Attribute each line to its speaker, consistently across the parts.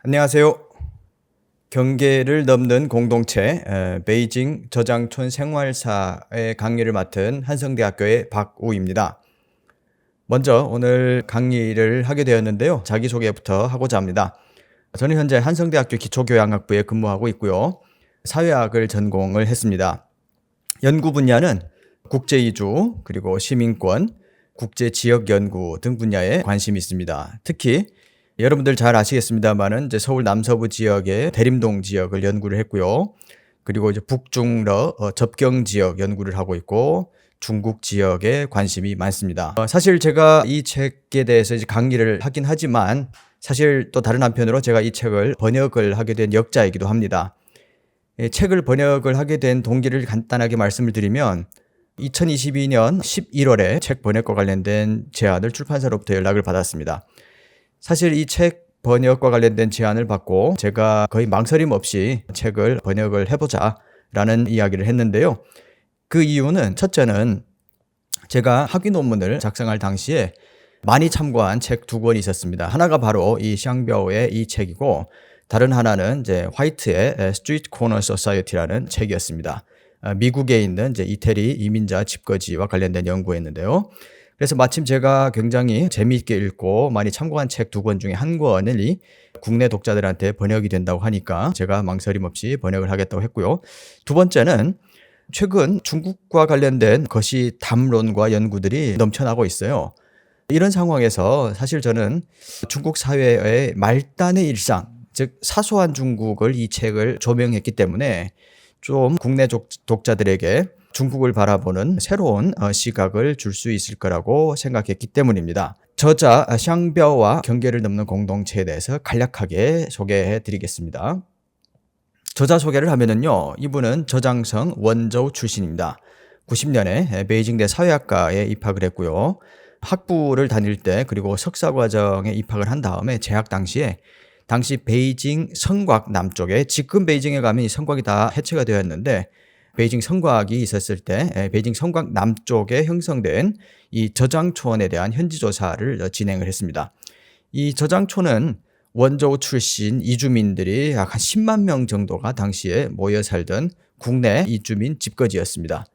Speaker 1: 안녕하세요. 경계를 넘는 공동체 베이징 저장촌 생활사의 강의를 맡은 한성대학교의 박우입니다. 먼저 오늘 강의를 하게 되었는데요. 자기소개부터 하고자 합니다. 저는 현재 한성대학교 기초교양학부에 근무하고 있고요. 사회학을 전공을 했습니다. 연구 분야는 국제이주, 그리고 시민권, 국제지역연구 등 분야에 관심이 있습니다. 특히 여러분들 잘 아시겠습니다만은 이제 서울 남서부 지역의 대림동 지역을 연구를 했고요. 그리고 이제 북중러 접경 지역 연구를 하고 있고 중국 지역에 관심이 많습니다. 사실 제가 이 책에 대해서 이제 강의를 하긴 하지만 사실 또 다른 한편으로 제가 이 책을 번역을 하게 된 역자이기도 합니다. 책을 번역을 하게 된 동기를 간단하게 말씀을 드리면 2022년 11월에 책 번역과 관련된 제안을 출판사로부터 연락을 받았습니다. 사실 이 책 번역과 관련된 제안을 받고 제가 거의 망설임 없이 책을 번역을 해보자 라는 이야기를 했는데요. 그 이유는 첫째는 제가 학위 논문을 작성할 당시에 많이 참고한 책 두 권이 있었습니다. 하나가 바로 이 샹벼의 이 책이고 다른 하나는 이제 화이트의 Street Corner Society라는 책이었습니다. 미국에 있는 이제 이태리 이민자 집거지와 관련된 연구였는데요. 그래서 마침 제가 굉장히 재미있게 읽고 많이 참고한 책 두 권 중에 한 권이 국내 독자들한테 번역이 된다고 하니까 제가 망설임 없이 번역을 하겠다고 했고요. 두 번째는 최근 중국과 관련된 거시 담론과 연구들이 넘쳐나고 있어요. 이런 상황에서 사실 저는 중국 사회의 말단의 일상, 즉 사소한 중국을 이 책을 조명했기 때문에 좀 국내 독자들에게 중국을 바라보는 새로운 시각을 줄 수 있을 거라고 생각했기 때문입니다. 저자 샹벼와 경계를 넘는 공동체에 대해서 간략하게 소개해 드리겠습니다. 저자 소개를 하면은요, 이분은 저장성 원저우 출신입니다. 90년에 베이징대 사회학과에 입학을 했고요. 학부를 다닐 때 그리고 석사과정에 입학을 한 다음에 재학 당시 베이징 성곽 남쪽에, 지금 베이징에 가면 이 성곽이 다 해체가 되었는데 베이징 성곽이 있었을 때 베이징 성곽 남쪽에 형성된 이 저장촌에 대한 현지 조사를 진행을 했습니다. 이 저장촌은 원저우 출신 이주민들이 약 한 10만 명 정도가 당시에 모여 살던 국내 이주민 집거지였습니다.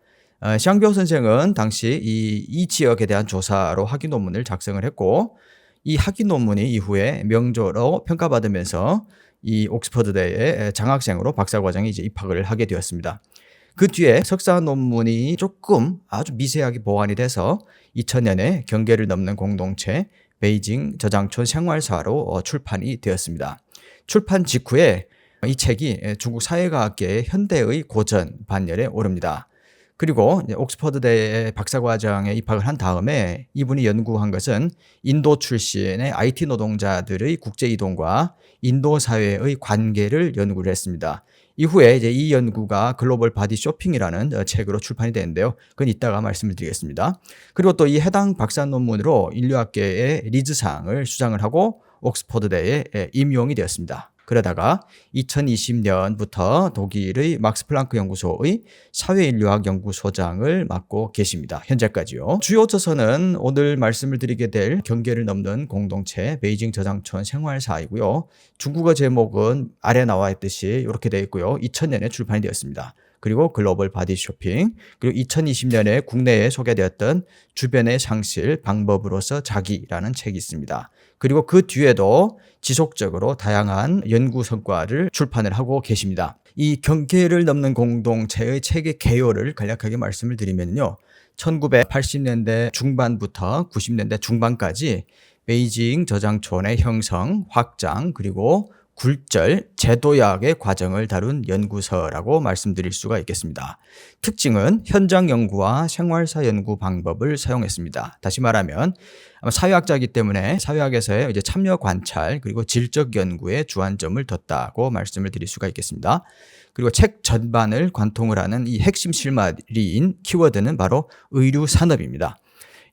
Speaker 1: 샹벼 선생은 당시 이 지역에 대한 조사로 학위 논문을 작성을 했고 이 학위 논문이 이후에 명조로 평가받으면서 이 옥스퍼드대의 장학생으로 박사과정에 이제 입학을 하게 되었습니다. 그 뒤에 석사 논문이 조금 아주 미세하게 보완이 돼서 2000년에 경계를 넘는 공동체 베이징 저장촌 생활사로 출판이 되었습니다. 출판 직후에 이 책이 중국 사회과학계의 현대의 고전 반열에 오릅니다. 그리고 옥스퍼드대의 박사과정에 입학을 한 다음에 이분이 연구한 것은 인도 출신의 IT 노동자들의 국제이동과 인도 사회의 관계를 연구를 했습니다. 이후에 이제 이 연구가 글로벌 바디 쇼핑이라는 책으로 출판이 되는데요. 그건 이따가 말씀을 드리겠습니다. 그리고 또 이 해당 박사 논문으로 인류학계의 리즈상을 수상을 하고 옥스퍼드대에 임용이 되었습니다. 그러다가 2020년부터 독일의 막스 플랑크 연구소의 사회인류학 연구소장을 맡고 계십니다. 현재까지요. 주요 저서는 오늘 말씀을 드리게 될 경계를 넘는 공동체 베이징 저장촌 생활사이고요. 중국어 제목은 아래 나와 있듯이 이렇게 되어 있고요. 2000년에 출판이 되었습니다. 그리고 글로벌 바디 쇼핑, 그리고 2020년에 국내에 소개되었던 주변의 상실 방법으로서 자기라는 책이 있습니다. 그리고 그 뒤에도 지속적으로 다양한 연구 성과를 출판을 하고 계십니다. 이 경계를 넘는 공동체의 책의 개요를 간략하게 말씀을 드리면요. 1980년대 중반부터 90년대 중반까지 베이징 저장촌의 형성, 확장, 그리고 굴절, 제도약의 과정을 다룬 연구서라고 말씀드릴 수가 있겠습니다. 특징은 현장 연구와 생활사 연구 방법을 사용했습니다. 다시 말하면 사회학자이기 때문에 사회학에서의 이제 참여 관찰 그리고 질적 연구에 주안점을 뒀다고 말씀을 드릴 수가 있겠습니다. 그리고 책 전반을 관통을 하는 이 핵심 실마리인 키워드는 바로 의류 산업입니다.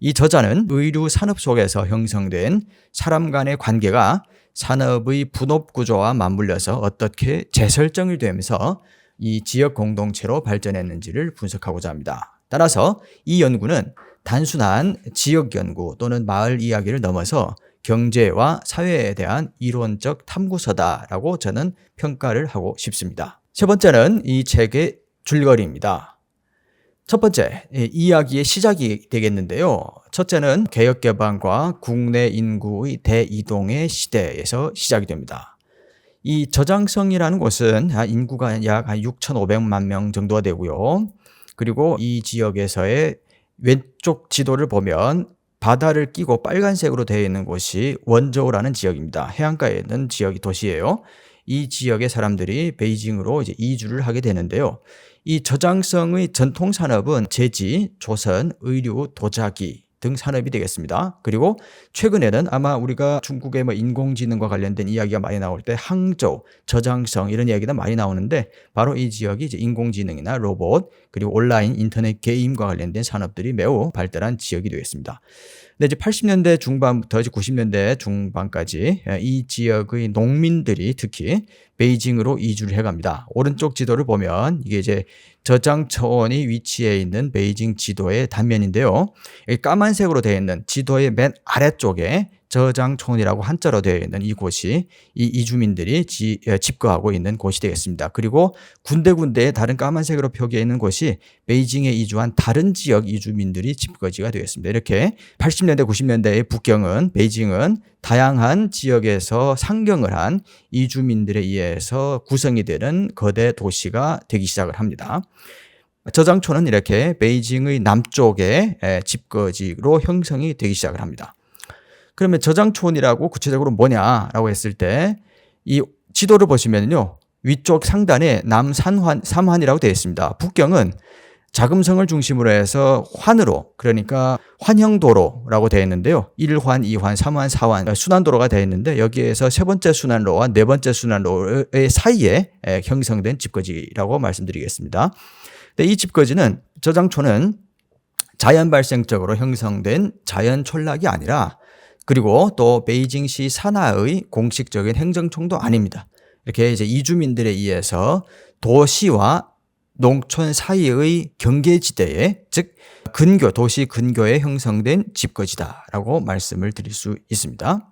Speaker 1: 이 저자는 의류 산업 속에서 형성된 사람 간의 관계가 산업의 분업 구조와 맞물려서 어떻게 재설정이 되면서 이 지역 공동체로 발전했는지를 분석하고자 합니다. 따라서 이 연구는 단순한 지역 연구 또는 마을 이야기를 넘어서 경제와 사회에 대한 이론적 탐구서다라고 저는 평가를 하고 싶습니다. 세 번째는 이 책의 줄거리입니다. 첫 번째, 이야기의 시작이 되겠는데요. 첫째는 개혁개방과 국내 인구의 대이동의 시대에서 시작이 됩니다. 이 저장성이라는 곳은 인구가 약 6,500만 명 정도가 되고요. 그리고 이 지역에서의 왼쪽 지도를 보면 바다를 끼고 빨간색으로 되어 있는 곳이 원저우라는 지역입니다. 해안가에 있는 지역이 도시예요. 이 지역의 사람들이 베이징으로 이제 이주를 하게 되는데요. 이 저장성의 전통 산업은 제지, 조선, 의류, 도자기 등 산업이 되겠습니다. 그리고 최근에는 아마 우리가 중국의 인공지능과 관련된 이야기가 많이 나올 때 항저우, 저장성 이런 이야기가 많이 나오는데 바로 이 지역이 이제 인공지능이나 로봇 그리고 온라인 인터넷 게임과 관련된 산업들이 매우 발달한 지역이 되겠습니다. 근데 이제 80년대 중반부터 이제 90년대 중반까지 이 지역의 농민들이 특히 베이징으로 이주를 해갑니다. 오른쪽 지도를 보면 이게 이제 저장초원이 위치해 있는 베이징 지도의 단면인데요. 까만색으로 되어 있는 지도의 맨 아래쪽에 저장촌이라고 한자로 되어 있는 이곳이 이 이주민들이 집거하고 있는 곳이 되겠습니다. 그리고 군데군데 다른 까만색으로 표기해 있는 곳이 베이징에 이주한 다른 지역 이주민들이 집거지가 되겠습니다. 이렇게 80년대, 90년대의 북경은 베이징은 다양한 지역에서 상경을 한 이주민들에 의해서 구성이 되는 거대 도시가 되기 시작을 합니다. 저장촌은 이렇게 베이징의 남쪽에 집거지로 형성이 되기 시작을 합니다. 그러면 저장촌이라고 구체적으로 뭐냐라고 했을 때 이 지도를 보시면요. 위쪽 상단에 남삼환이라고 되어 있습니다. 북경은 자금성을 중심으로 해서 환으로 그러니까 환형도로라고 되어 있는데요. 1환, 2환, 3환, 4환 순환도로가 되어 있는데 여기에서 세 번째 순환로와 네 번째 순환로의 사이에 형성된 집거지라고 말씀드리겠습니다. 근데 이 집거지는 저장촌은 자연 발생적으로 형성된 자연 촌락이 아니라 그리고 또 베이징시 산하의 공식적인 행정청도 아닙니다. 이렇게 이제 이주민들에 의해서 도시와 농촌 사이의 경계지대에 즉 근교, 도시 근교에 형성된 집거지다라고 말씀을 드릴 수 있습니다.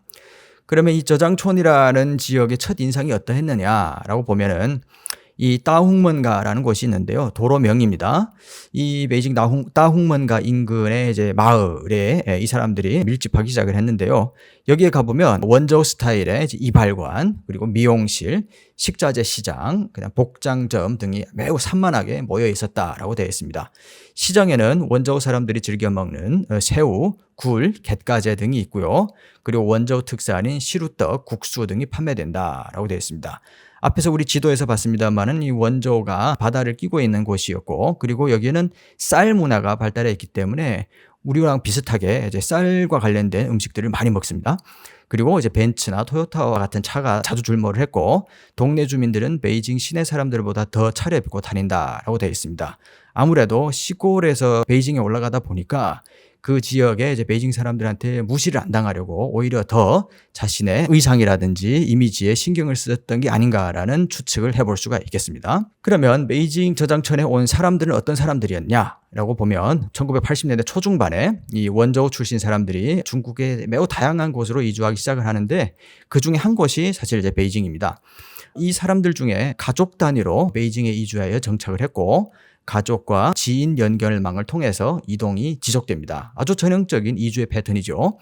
Speaker 1: 그러면 이 저장촌이라는 지역의 첫 인상이 어떠했느냐라고 보면은 이 따홍먼가라는 곳이 있는데요. 도로명입니다. 이 베이징 따홍먼가 인근의 이제 마을에 이 사람들이 밀집하기 시작을 했는데요. 여기에 가보면 원저우 스타일의 이발관, 그리고 미용실, 식자재 시장, 그냥 복장점 등이 매우 산만하게 모여 있었다라고 되어 있습니다. 시장에는 원저우 사람들이 즐겨 먹는 새우, 굴, 갯가재 등이 있고요. 그리고 원저우 특산인 시루떡, 국수 등이 판매된다라고 되어 있습니다. 앞에서 우리 지도에서 봤습니다만은 이 원저우가 바다를 끼고 있는 곳이었고, 그리고 여기는 쌀 문화가 발달해 있기 때문에 우리랑 비슷하게 이제 쌀과 관련된 음식들을 많이 먹습니다. 그리고 이제 벤츠나 토요타와 같은 차가 자주 출몰을 했고, 동네 주민들은 베이징 시내 사람들보다 더 차려입고 다닌다라고 되어 있습니다. 아무래도 시골에서 베이징에 올라가다 보니까 그 지역에 이제 베이징 사람들한테 무시를 안 당하려고 오히려 더 자신의 의상이라든지 이미지에 신경을 썼던 게 아닌가라는 추측을 해볼 수가 있겠습니다. 그러면 베이징 저장촌에 온 사람들은 어떤 사람들이었냐라고 보면 1980년대 초중반에 이 원저우 출신 사람들이 중국의 매우 다양한 곳으로 이주하기 시작을 하는데 그 중에 한 곳이 사실 이제 베이징입니다. 이 사람들 중에 가족 단위로 베이징에 이주하여 정착을 했고 가족과 지인 연결망을 통해서 이동이 지속됩니다. 아주 전형적인 이주의 패턴이죠.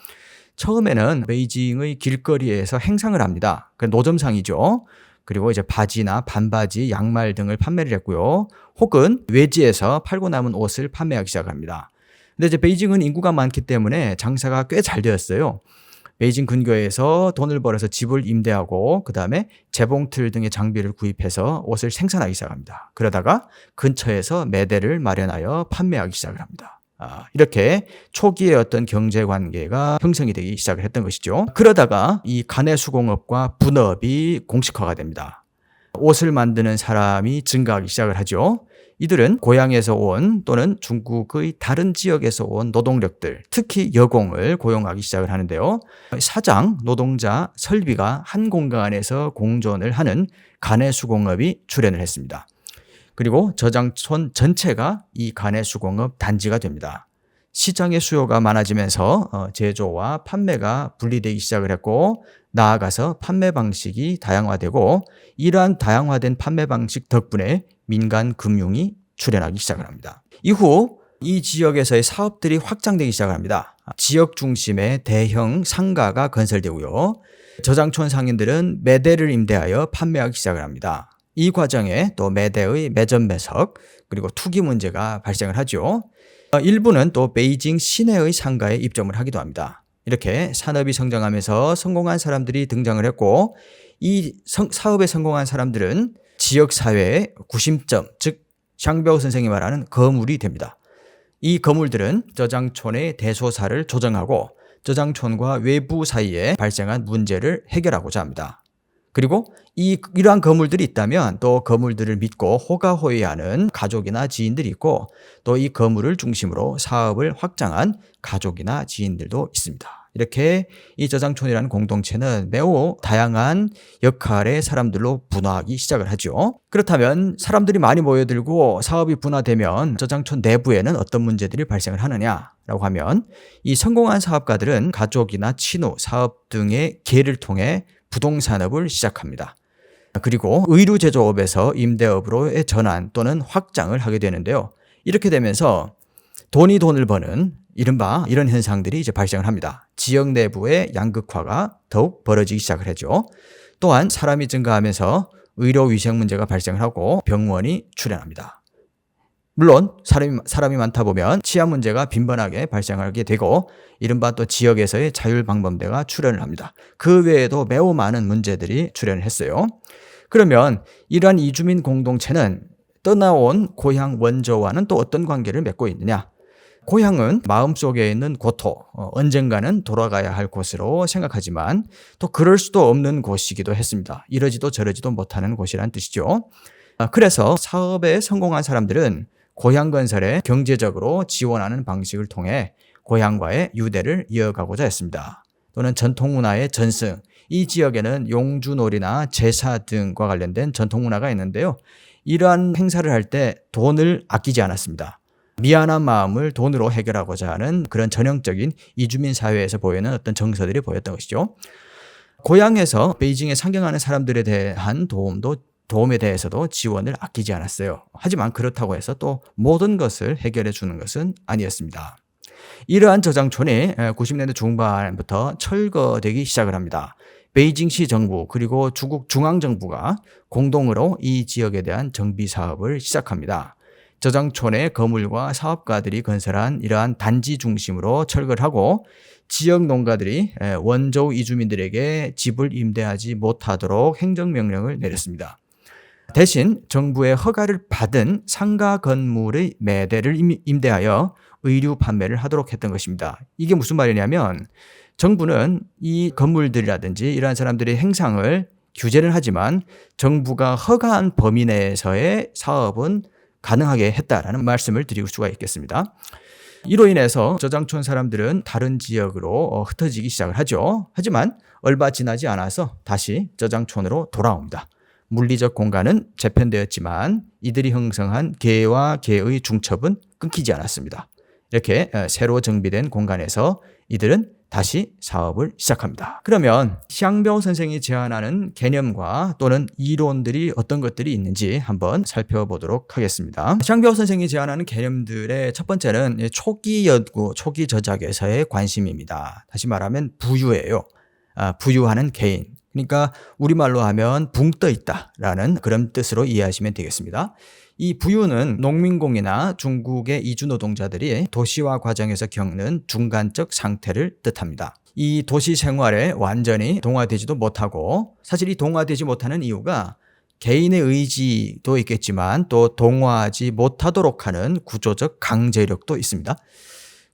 Speaker 1: 처음에는 베이징의 길거리에서 행상을 합니다. 그 노점상이죠. 그리고 이제 바지나 반바지, 양말 등을 판매를 했고요. 혹은 외지에서 팔고 남은 옷을 판매하기 시작합니다. 근데 이제 베이징은 인구가 많기 때문에 장사가 꽤 잘 되었어요. 베이징 근교에서 돈을 벌어서 집을 임대하고 그 다음에 재봉틀 등의 장비를 구입해서 옷을 생산하기 시작합니다. 그러다가 근처에서 매대를 마련하여 판매하기 시작을 합니다. 이렇게 초기의 어떤 경제관계가 형성이 되기 시작을 했던 것이죠. 그러다가 이 가내수공업과 분업이 공식화가 됩니다. 옷을 만드는 사람이 증가하기 시작을 하죠. 이들은 고향에서 온 또는 중국의 다른 지역에서 온 노동력들, 특히 여공을 고용하기 시작을 하는데요. 사장, 노동자, 설비가 한 공간에서 공존을 하는 가내수공업이 출현을 했습니다. 그리고 저장촌 전체가 이 가내수공업 단지가 됩니다. 시장의 수요가 많아지면서 제조와 판매가 분리되기 시작을 했고, 나아가서 판매 방식이 다양화되고, 이러한 다양화된 판매 방식 덕분에 민간 금융이 출현하기 시작을 합니다. 이후 이 지역에서의 사업들이 확장되기 시작을 합니다. 지역 중심의 대형 상가가 건설되고요. 저장촌 상인들은 매대를 임대하여 판매하기 시작을 합니다. 이 과정에 또 매대의 매점 매석 그리고 투기 문제가 발생을 하죠. 일부는 또 베이징 시내의 상가에 입점을 하기도 합니다. 이렇게 산업이 성장하면서 성공한 사람들이 등장을 했고, 이 사업에 성공한 사람들은 지역사회의 구심점, 즉 샹벼우 선생이 말하는 거물이 됩니다. 이 거물들은 저장촌의 대소사를 조정하고 저장촌과 외부 사이에 발생한 문제를 해결하고자 합니다. 그리고 이러한 거물들이 있다면 또 거물들을 믿고 호가호위하는 가족이나 지인들이 있고, 또 이 거물을 중심으로 사업을 확장한 가족이나 지인들도 있습니다. 이렇게 이 저장촌이라는 공동체는 매우 다양한 역할의 사람들로 분화하기 시작을 하죠. 그렇다면 사람들이 많이 모여들고 사업이 분화되면 저장촌 내부에는 어떤 문제들이 발생을 하느냐라고 하면, 이 성공한 사업가들은 가족이나 친후, 사업 등의 기회를 통해 부동산업을 시작합니다. 그리고 의류 제조업에서 임대업으로의 전환 또는 확장을 하게 되는데요. 이렇게 되면서 돈이 돈을 버는 이른바 이런 현상들이 이제 발생을 합니다. 지역 내부의 양극화가 더욱 벌어지기 시작을 하죠. 또한 사람이 증가하면서 의료 위생 문제가 발생을 하고 병원이 출현합니다. 물론 사람이 많다 보면 치안 문제가 빈번하게 발생하게 되고, 이른바 또 지역에서의 자율방범대가 출현을 합니다. 그 외에도 매우 많은 문제들이 출현을 했어요. 그러면 이러한 이주민 공동체는 떠나온 고향 원조와는 또 어떤 관계를 맺고 있느냐? 고향은 마음속에 있는 고토, 언젠가는 돌아가야 할 곳으로 생각하지만 또 그럴 수도 없는 곳이기도 했습니다. 이러지도 저러지도 못하는 곳이란 뜻이죠. 그래서 사업에 성공한 사람들은 고향 건설에 경제적으로 지원하는 방식을 통해 고향과의 유대를 이어가고자 했습니다. 또는 전통 문화의 전승, 이 지역에는 용주놀이나 제사 등과 관련된 전통 문화가 있는데요. 이러한 행사를 할 때 돈을 아끼지 않았습니다. 미안한 마음을 돈으로 해결하고자 하는 그런 전형적인 이주민 사회에서 보이는 어떤 정서들이 보였던 것이죠. 고향에서 베이징에 상경하는 사람들에 대한 도움에 대해서도 지원을 아끼지 않았어요. 하지만 그렇다고 해서 또 모든 것을 해결해 주는 것은 아니었습니다. 이러한 저장촌이 90년대 중반부터 철거되기 시작을 합니다. 베이징시 정부 그리고 중국 중앙정부가 공동으로 이 지역에 대한 정비 사업을 시작합니다. 저장촌의 거물과 사업가들이 건설한 이러한 단지 중심으로 철거를 하고, 지역 농가들이 원조 이주민들에게 집을 임대하지 못하도록 행정명령을 내렸습니다. 대신 정부의 허가를 받은 상가 건물의 매대를 임대하여 의류 판매를 하도록 했던 것입니다. 이게 무슨 말이냐면, 정부는 이 건물들이라든지 이러한 사람들의 행상을 규제를 하지만 정부가 허가한 범위 내에서의 사업은 가능하게 했다라는 말씀을 드릴 수가 있겠습니다. 이로 인해서 저장촌 사람들은 다른 지역으로 흩어지기 시작을 하죠. 하지만 얼마 지나지 않아서 다시 저장촌으로 돌아옵니다. 물리적 공간은 재편되었지만 이들이 형성한 개와 개의 중첩은 끊기지 않았습니다. 이렇게 새로 정비된 공간에서 이들은 다시 사업을 시작합니다. 그러면 샹벼우 선생이 제안하는 개념과 또는 이론들이 어떤 것들이 있는지 한번 살펴보도록 하겠습니다. 샹벼우 선생이 제안하는 개념들의 첫 번째는 초기 연구, 초기 저작에서의 관심입니다. 다시 말하면 부유예요. 부유하는 개인. 그러니까 우리말로 하면 붕 떠 있다라는 그런 뜻으로 이해하시면 되겠습니다. 이 부유는 농민공이나 중국의 이주 노동자들이 도시화 과정에서 겪는 중간적 상태를 뜻합니다. 이 도시 생활에 완전히 동화되지도 못하고, 사실 이 동화되지 못하는 이유가 개인의 의지도 있겠지만 또 동화하지 못하도록 하는 구조적 강제력도 있습니다.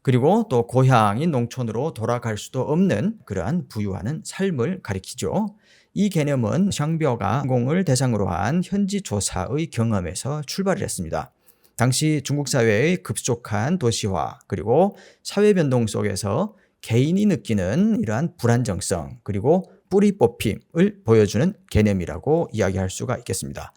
Speaker 1: 그리고 또 고향인 농촌으로 돌아갈 수도 없는 그러한 부유하는 삶을 가리키죠. 이 개념은 샹벼가 공을 대상으로 한 현지 조사의 경험에서 출발을 했습니다. 당시 중국 사회의 급속한 도시화 그리고 사회 변동 속에서 개인이 느끼는 이러한 불안정성 그리고 뿌리 뽑힘을 보여주는 개념이라고 이야기할 수가 있겠습니다.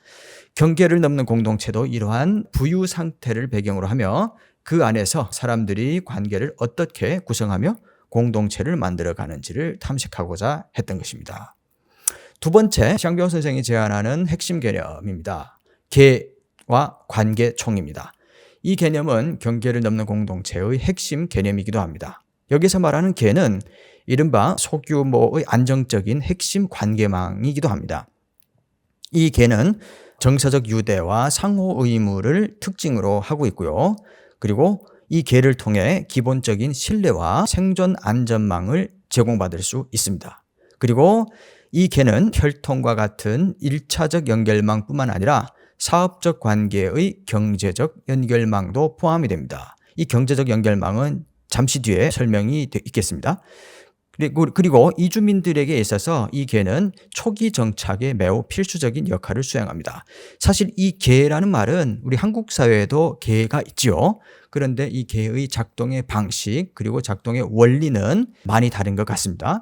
Speaker 1: 경계를 넘는 공동체도 이러한 부유 상태를 배경으로 하며 그 안에서 사람들이 관계를 어떻게 구성하며 공동체를 만들어 가는지를 탐색하고자 했던 것입니다. 두 번째, 샹병 선생이 제안하는 핵심 개념입니다. 계와 관계총입니다. 이 개념은 경계를 넘는 공동체의 핵심 개념이기도 합니다. 여기서 말하는 계는 이른바 소규모의 안정적인 핵심 관계망이기도 합니다. 이 계는 정서적 유대와 상호 의무를 특징으로 하고 있고요. 그리고 이 계를 통해 기본적인 신뢰와 생존 안전망을 제공받을 수 있습니다. 그리고 이 계는 혈통과 같은 1차적 연결망뿐만 아니라 사업적 관계의 경제적 연결망도 포함이 됩니다. 이 경제적 연결망은 잠시 뒤에 설명이 있겠습니다. 그리고 이주민들에게 있어서 이 계는 초기 정착에 매우 필수적인 역할을 수행합니다. 사실 이 계라는 말은 우리 한국 사회에도 계가 있지요. 그런데 이 계의 작동의 방식 그리고 작동의 원리는 많이 다른 것 같습니다.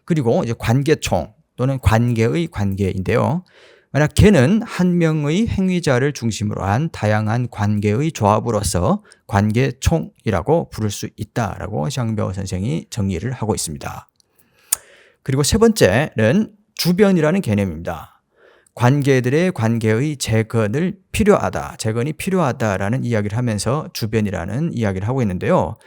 Speaker 1: 그리고 이제 관계총 또는 관계의 관계인데요. 만약 계는 한 명의 행위자를 중심으로 한 다양한 관계의 조합으로서 관계총이라고 부를 수 있다라고 샹벼 선생이 정의를 하고 있습니다. 그리고 세 번째는 주변이라는 개념입니다. 관계들의 관계의 재건이 필요하다라는 이야기를 하면서 주변이라는 이야기를 하고 있는데요.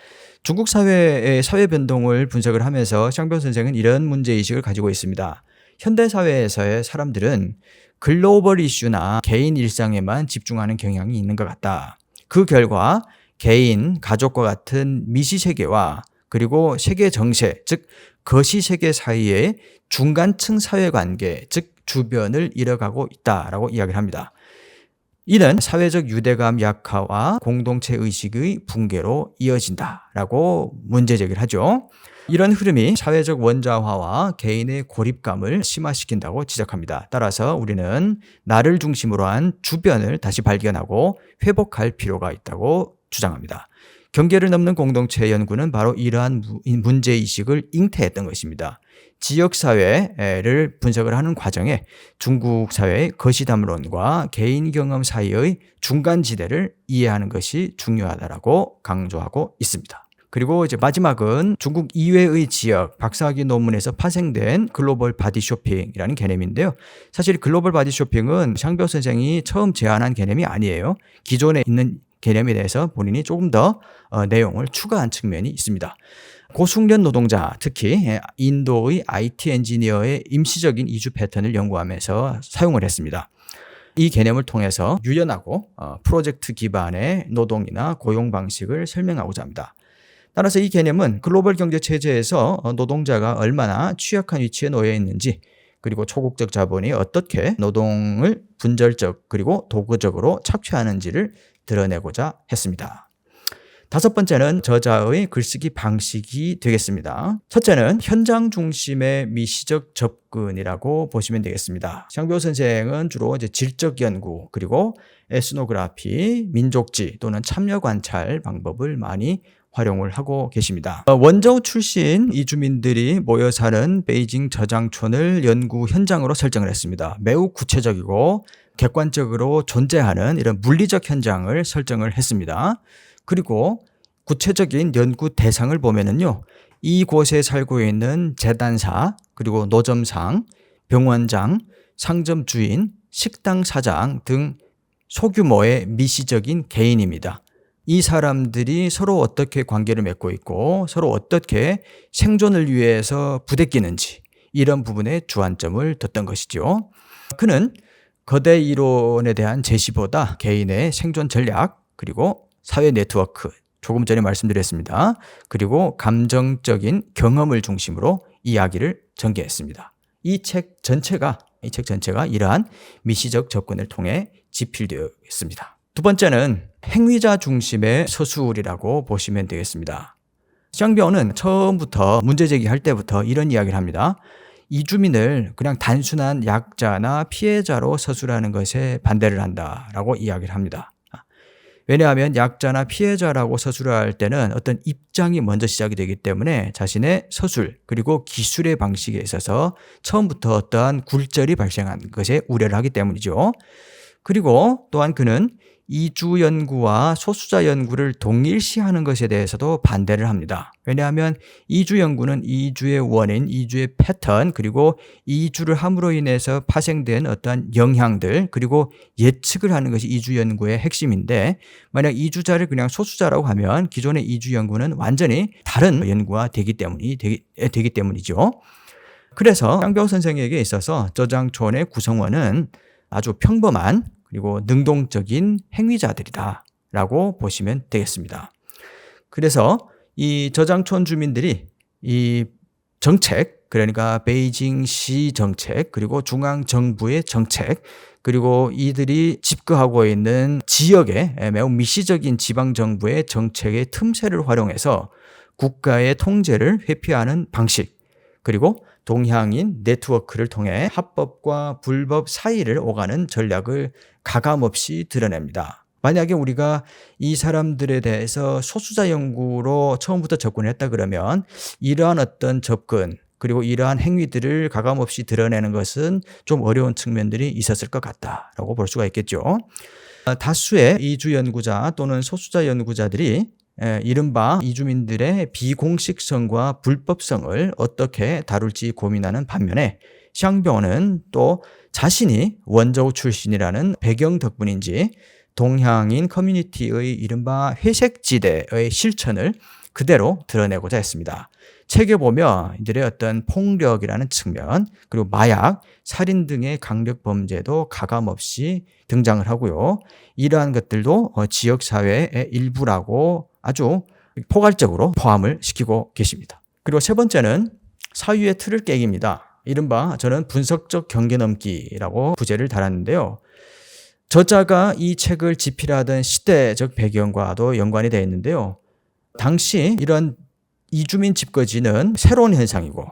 Speaker 1: 중국 사회의 사회 변동을 분석을 하면서 샹벼 선생은 이런 문제의식을 가지고 있습니다. 현대사회에서의 사람들은 글로벌 이슈나 개인 일상에만 집중하는 경향이 있는 것 같다. 그 결과 개인, 가족과 같은 미시세계와 그리고 세계 정세, 즉 거시세계 사이의 중간층 사회관계, 즉 주변을 잃어가고 있다라고 이야기를 합니다. 이는 사회적 유대감 약화와 공동체 의식의 붕괴로 이어진다라고 문제 제기를 하죠. 이런 흐름이 사회적 원자화와 개인의 고립감을 심화시킨다고 지적합니다. 따라서 우리는 나를 중심으로 한 주변을 다시 발견하고 회복할 필요가 있다고 주장합니다. 경계를 넘는 공동체 연구는 바로 이러한 문제의식을 잉태했던 것입니다. 지역사회를 분석을 하는 과정에 중국 사회의 거시담론과 개인 경험 사이의 중간지대를 이해하는 것이 중요하다고 강조하고 있습니다. 그리고 이제 마지막은 중국 이외의 지역 박사학위 논문에서 파생된 글로벌 바디 쇼핑이라는 개념인데요. 사실 글로벌 바디 쇼핑은 샹벼 선생이 처음 제안한 개념이 아니에요. 기존에 있는 개념에 대해서 본인이 조금 더 내용을 추가한 측면이 있습니다. 고숙련 노동자, 특히 인도의 IT 엔지니어의 임시적인 이주 패턴을 연구하면서 사용을 했습니다. 이 개념을 통해서 유연하고 프로젝트 기반의 노동이나 고용 방식을 설명하고자 합니다. 따라서 이 개념은 글로벌 경제 체제에서 노동자가 얼마나 취약한 위치에 놓여 있는지, 그리고 초국적 자본이 어떻게 노동을 분절적 그리고 도구적으로 착취하는지를 드러내고자 했습니다. 다섯 번째는 저자의 글쓰기 방식이 되겠습니다. 첫째는 현장 중심의 미시적 접근이라고 보시면 되겠습니다. 샹벼 선생은 주로 이제 질적 연구 그리고 에스노그래피, 민족지 또는 참여 관찰 방법을 많이 활용을 하고 계십니다. 원저우 출신 이주민들이 모여 사는 베이징 저장촌을 연구 현장으로 설정을 했습니다. 매우 구체적이고 객관적으로 존재하는 이런 물리적 현장을 설정을 했습니다. 그리고 구체적인 연구 대상을 보면은요, 이곳에 살고 있는 재단사, 그리고 노점상, 병원장, 상점 주인, 식당 사장 등 소규모의 미시적인 개인입니다. 이 사람들이 서로 어떻게 관계를 맺고 있고 서로 어떻게 생존을 위해서 부대끼는지, 이런 부분에 주안점을 뒀던 것이죠. 그는 거대 이론에 대한 제시보다 개인의 생존 전략, 그리고 사회 네트워크, 조금 전에 말씀드렸습니다. 그리고 감정적인 경험을 중심으로 이야기를 전개했습니다. 이 책 전체가 이러한 미시적 접근을 통해 지필되어 있습니다. 두 번째는 행위자 중심의 서술이라고 보시면 되겠습니다. 샹벼는 처음부터 문제 제기할 때부터 이런 이야기를 합니다. 이주민을 그냥 단순한 약자나 피해자로 서술하는 것에 반대를 한다라고 이야기를 합니다. 왜냐하면 약자나 피해자라고 서술할 때는 어떤 입장이 먼저 시작이 되기 때문에 자신의 서술 그리고 기술의 방식에 있어서 처음부터 어떠한 굴절이 발생한 것에 우려를 하기 때문이죠. 그리고 또한 그는 이주 연구와 소수자 연구를 동일시하는 것에 대해서도 반대를 합니다. 왜냐하면 이주 연구는 이주의 원인, 이주의 패턴, 그리고 이주를 함으로 인해서 파생된 어떠한 영향들, 그리고 예측을 하는 것이 이주 연구의 핵심인데, 만약 이주자를 그냥 소수자라고 하면 기존의 이주 연구는 완전히 다른 연구가 되기 때문이죠. 그래서 쌍벽 선생에게 있어서 저장촌의 구성원은 아주 평범한 그리고 능동적인 행위자들이다 라고 보시면 되겠습니다. 그래서 이 저장촌 주민들이 이 정책, 그러니까 베이징시 정책, 그리고 중앙정부의 정책, 그리고 이들이 집거하고 있는 지역의 매우 미시적인 지방정부의 정책의 틈새를 활용해서 국가의 통제를 회피하는 방식, 그리고 동향인 네트워크를 통해 합법과 불법 사이를 오가는 전략을 가감없이 드러냅니다. 만약에 우리가 이 사람들에 대해서 소수자 연구로 처음부터 접근했다 그러면 이러한 어떤 접근, 그리고 이러한 행위들을 가감없이 드러내는 것은 좀 어려운 측면들이 있었을 것 같다라고 볼 수가 있겠죠. 다수의 이주 연구자 또는 소수자 연구자들이 이른바 이주민들의 비공식성과 불법성을 어떻게 다룰지 고민하는 반면에 샹병은 또 자신이 원저우 출신이라는 배경 덕분인지 동향인 커뮤니티의 이른바 회색지대의 실천을 그대로 드러내고자 했습니다. 책에 보면 이들의 어떤 폭력이라는 측면, 그리고 마약, 살인 등의 강력 범죄도 가감없이 등장을 하고요. 이러한 것들도 지역사회의 일부라고 아주 포괄적으로 포함을 시키고 계십니다. 그리고 세 번째는 사유의 틀을 깨기입니다. 이른바 저는 분석적 경계넘기라고 부제를 달았는데요. 저자가 이 책을 집필하던 시대적 배경과도 연관이 되어 있는데요. 당시 이런 이주민 집거지는 새로운 현상이고,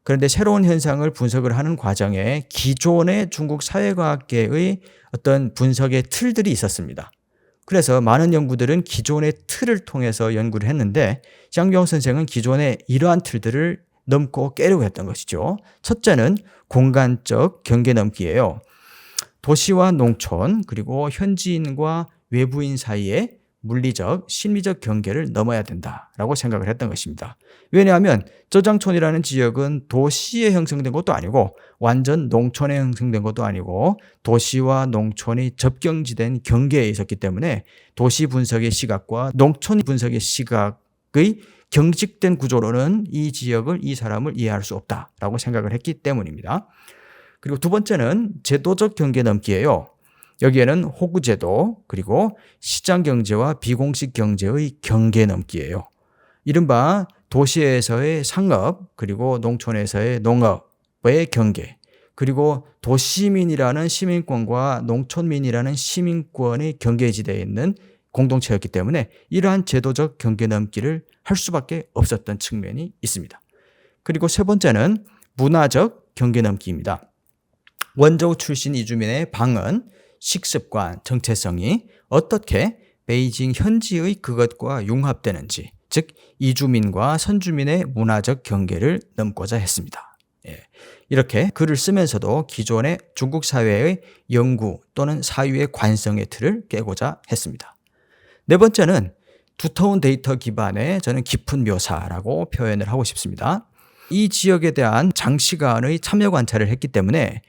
Speaker 1: 그런데 새로운 현상을 분석을 하는 과정에 기존의 중국 사회과학계의 어떤 분석의 틀들이 있었습니다. 그래서 많은 연구들은 기존의 틀을 통해서 연구를 했는데 샹병 선생은 기존의 이러한 틀들을 넘고 깨려고 했던 것이죠. 첫째는 공간적 경계넘기예요. 도시와 농촌, 그리고 현지인과 외부인 사이에 물리적, 심리적 경계를 넘어야 된다라고 생각을 했던 것입니다. 왜냐하면 저장촌이라는 지역은 도시에 형성된 것도 아니고 완전 농촌에 형성된 것도 아니고 도시와 농촌이 접경지된 경계에 있었기 때문에 도시 분석의 시각과 농촌 분석의 시각의 경직된 구조로는 이 지역을, 이 사람을 이해할 수 없다라고 생각을 했기 때문입니다. 그리고 두 번째는 제도적 경계 넘기예요. 여기에는 호구제도, 그리고 시장경제와 비공식 경제의 경계 넘기예요. 이른바 도시에서의 상업, 그리고 농촌에서의 농업의 경계, 그리고 도시민이라는 시민권과 농촌민이라는 시민권의 경계지대에 있는 공동체였기 때문에 이러한 제도적 경계 넘기를 할 수밖에 없었던 측면이 있습니다. 그리고 세 번째는 문화적 경계 넘기입니다. 원저우 출신 이주민의 방언, 식습관, 정체성이 어떻게 베이징 현지의 그것과 융합되는지, 즉 이주민과 선주민의 문화적 경계를 넘고자 했습니다. 이렇게 글을 쓰면서도 기존의 중국 사회의 연구 또는 사유의 관성의 틀을 깨고자 했습니다. 네 번째는 두터운 데이터 기반의 저는 깊은 묘사라고 표현을 하고 싶습니다. 이 지역에 대한 장시간의 참여 관찰을 했기 때문에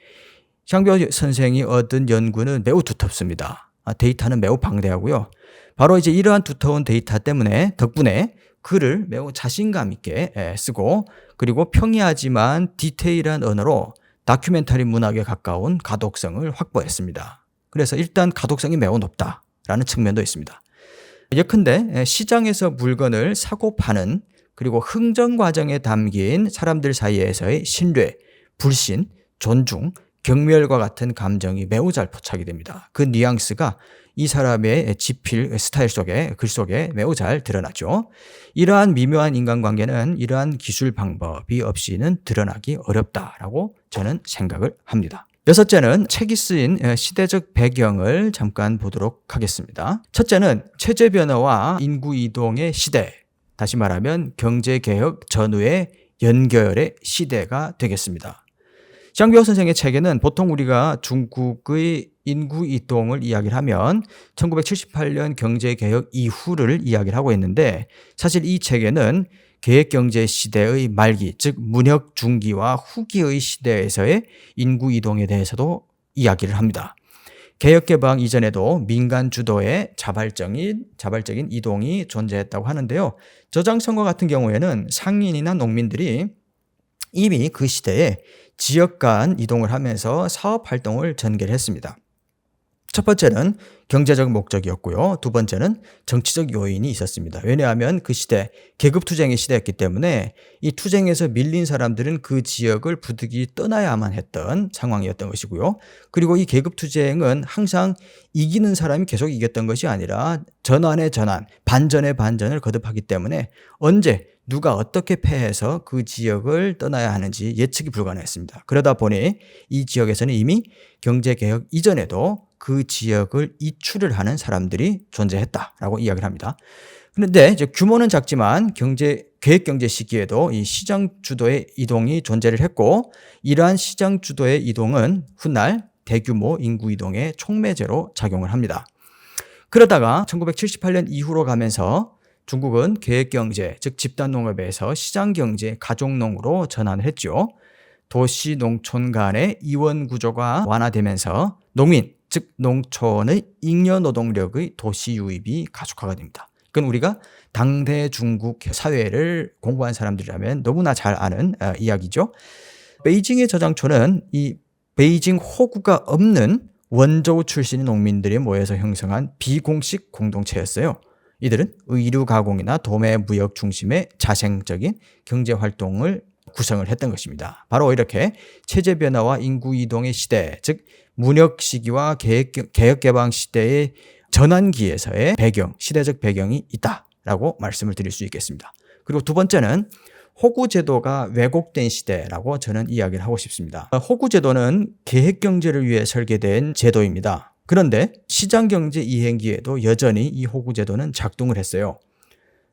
Speaker 1: 샹병 선생이 얻은 연구는 매우 두텁습니다. 데이터는 매우 방대하고요. 바로 이제 이러한 두터운 데이터 덕분에 글을 매우 자신감 있게 쓰고, 그리고 평이하지만 디테일한 언어로 다큐멘터리 문학에 가까운 가독성을 확보했습니다. 그래서 일단 가독성이 매우 높다라는 측면도 있습니다. 예컨대 시장에서 물건을 사고 파는, 그리고 흥정 과정에 담긴 사람들 사이에서의 신뢰, 불신, 존중, 경멸과 같은 감정이 매우 잘 포착이 됩니다. 그 뉘앙스가 이 사람의 집필 스타일 속에, 글 속에 매우 잘 드러나죠. 이러한 미묘한 인간관계는 이러한 기술 방법이 없이는 드러나기 어렵다라고 저는 생각을 합니다. 여섯째는 책이 쓰인 시대적 배경을 잠깐 보도록 하겠습니다. 첫째는 체제 변화와 인구 이동의 시대, 다시 말하면 경제개혁 전후의 연결의 시대가 되겠습니다. 샹비오 선생의 책에는 보통 우리가 중국의 인구 이동을 이야기를 하면 1978년 경제개혁 이후를 이야기를 하고 있는데, 사실 이 책에는 계획경제 시대의 말기, 즉 문혁 중기와 후기의 시대에서의 인구 이동에 대해서도 이야기를 합니다. 개혁개방 이전에도 민간 주도의 자발적인 이동이 존재했다고 하는데요. 저장성과 같은 경우에는 상인이나 농민들이 이미 그 시대에 지역 간 이동을 하면서 사업 활동을 전개를 했습니다. 첫 번째는 경제적 목적이었고요. 두 번째는 정치적 요인이 있었습니다. 왜냐하면 그 시대 계급투쟁의 시대였기 때문에 이 투쟁에서 밀린 사람들은 그 지역을 부득이 떠나야만 했던 상황이었던 것이고요. 그리고 이 계급투쟁은 항상 이기는 사람이 계속 이겼던 것이 아니라 전환의 전환, 반전의 반전을 거듭하기 때문에 언제 누가 어떻게 패해서 그 지역을 떠나야 하는지 예측이 불가능했습니다. 그러다 보니 이 지역에서는 이미 경제개혁 이전에도 그 지역을 이출을 하는 사람들이 존재했다라고 이야기를 합니다. 그런데 이제 규모는 작지만 계획경제 시기에도 이 시장 주도의 이동이 존재를 했고, 이러한 시장 주도의 이동은 훗날 대규모 인구 이동의 촉매제로 작용을 합니다. 그러다가 1978년 이후로 가면서 중국은 계획경제, 즉 집단농업에서 시장경제, 가족농으로 전환을 했죠. 도시, 농촌 간의 이원구조가 완화되면서 농민, 즉 농촌의 잉여노동력의 도시 유입이 가속화가 됩니다. 그건 우리가 당대 중국 사회를 공부한 사람들이라면 너무나 잘 아는 이야기죠. 베이징의 저장초는 이 베이징 호구가 없는 원저우 출신의 농민들이 모여서 형성한 비공식 공동체였어요. 이들은 의류 가공이나 도매 무역 중심의 자생적인 경제 활동을 구성을 했던 것입니다. 바로 이렇게 체제 변화와 인구 이동의 시대, 즉 문혁 시기와 개혁개방 시대의 전환기에서의 배경, 시대적 배경이 있다라고 말씀을 드릴 수 있겠습니다. 그리고 두 번째는 호구 제도가 왜곡된 시대라고 저는 이야기를 하고 싶습니다. 호구 제도는 계획경제를 위해 설계된 제도입니다. 그런데 시장경제 이행기에도 여전히 이 호구 제도는 작동을 했어요.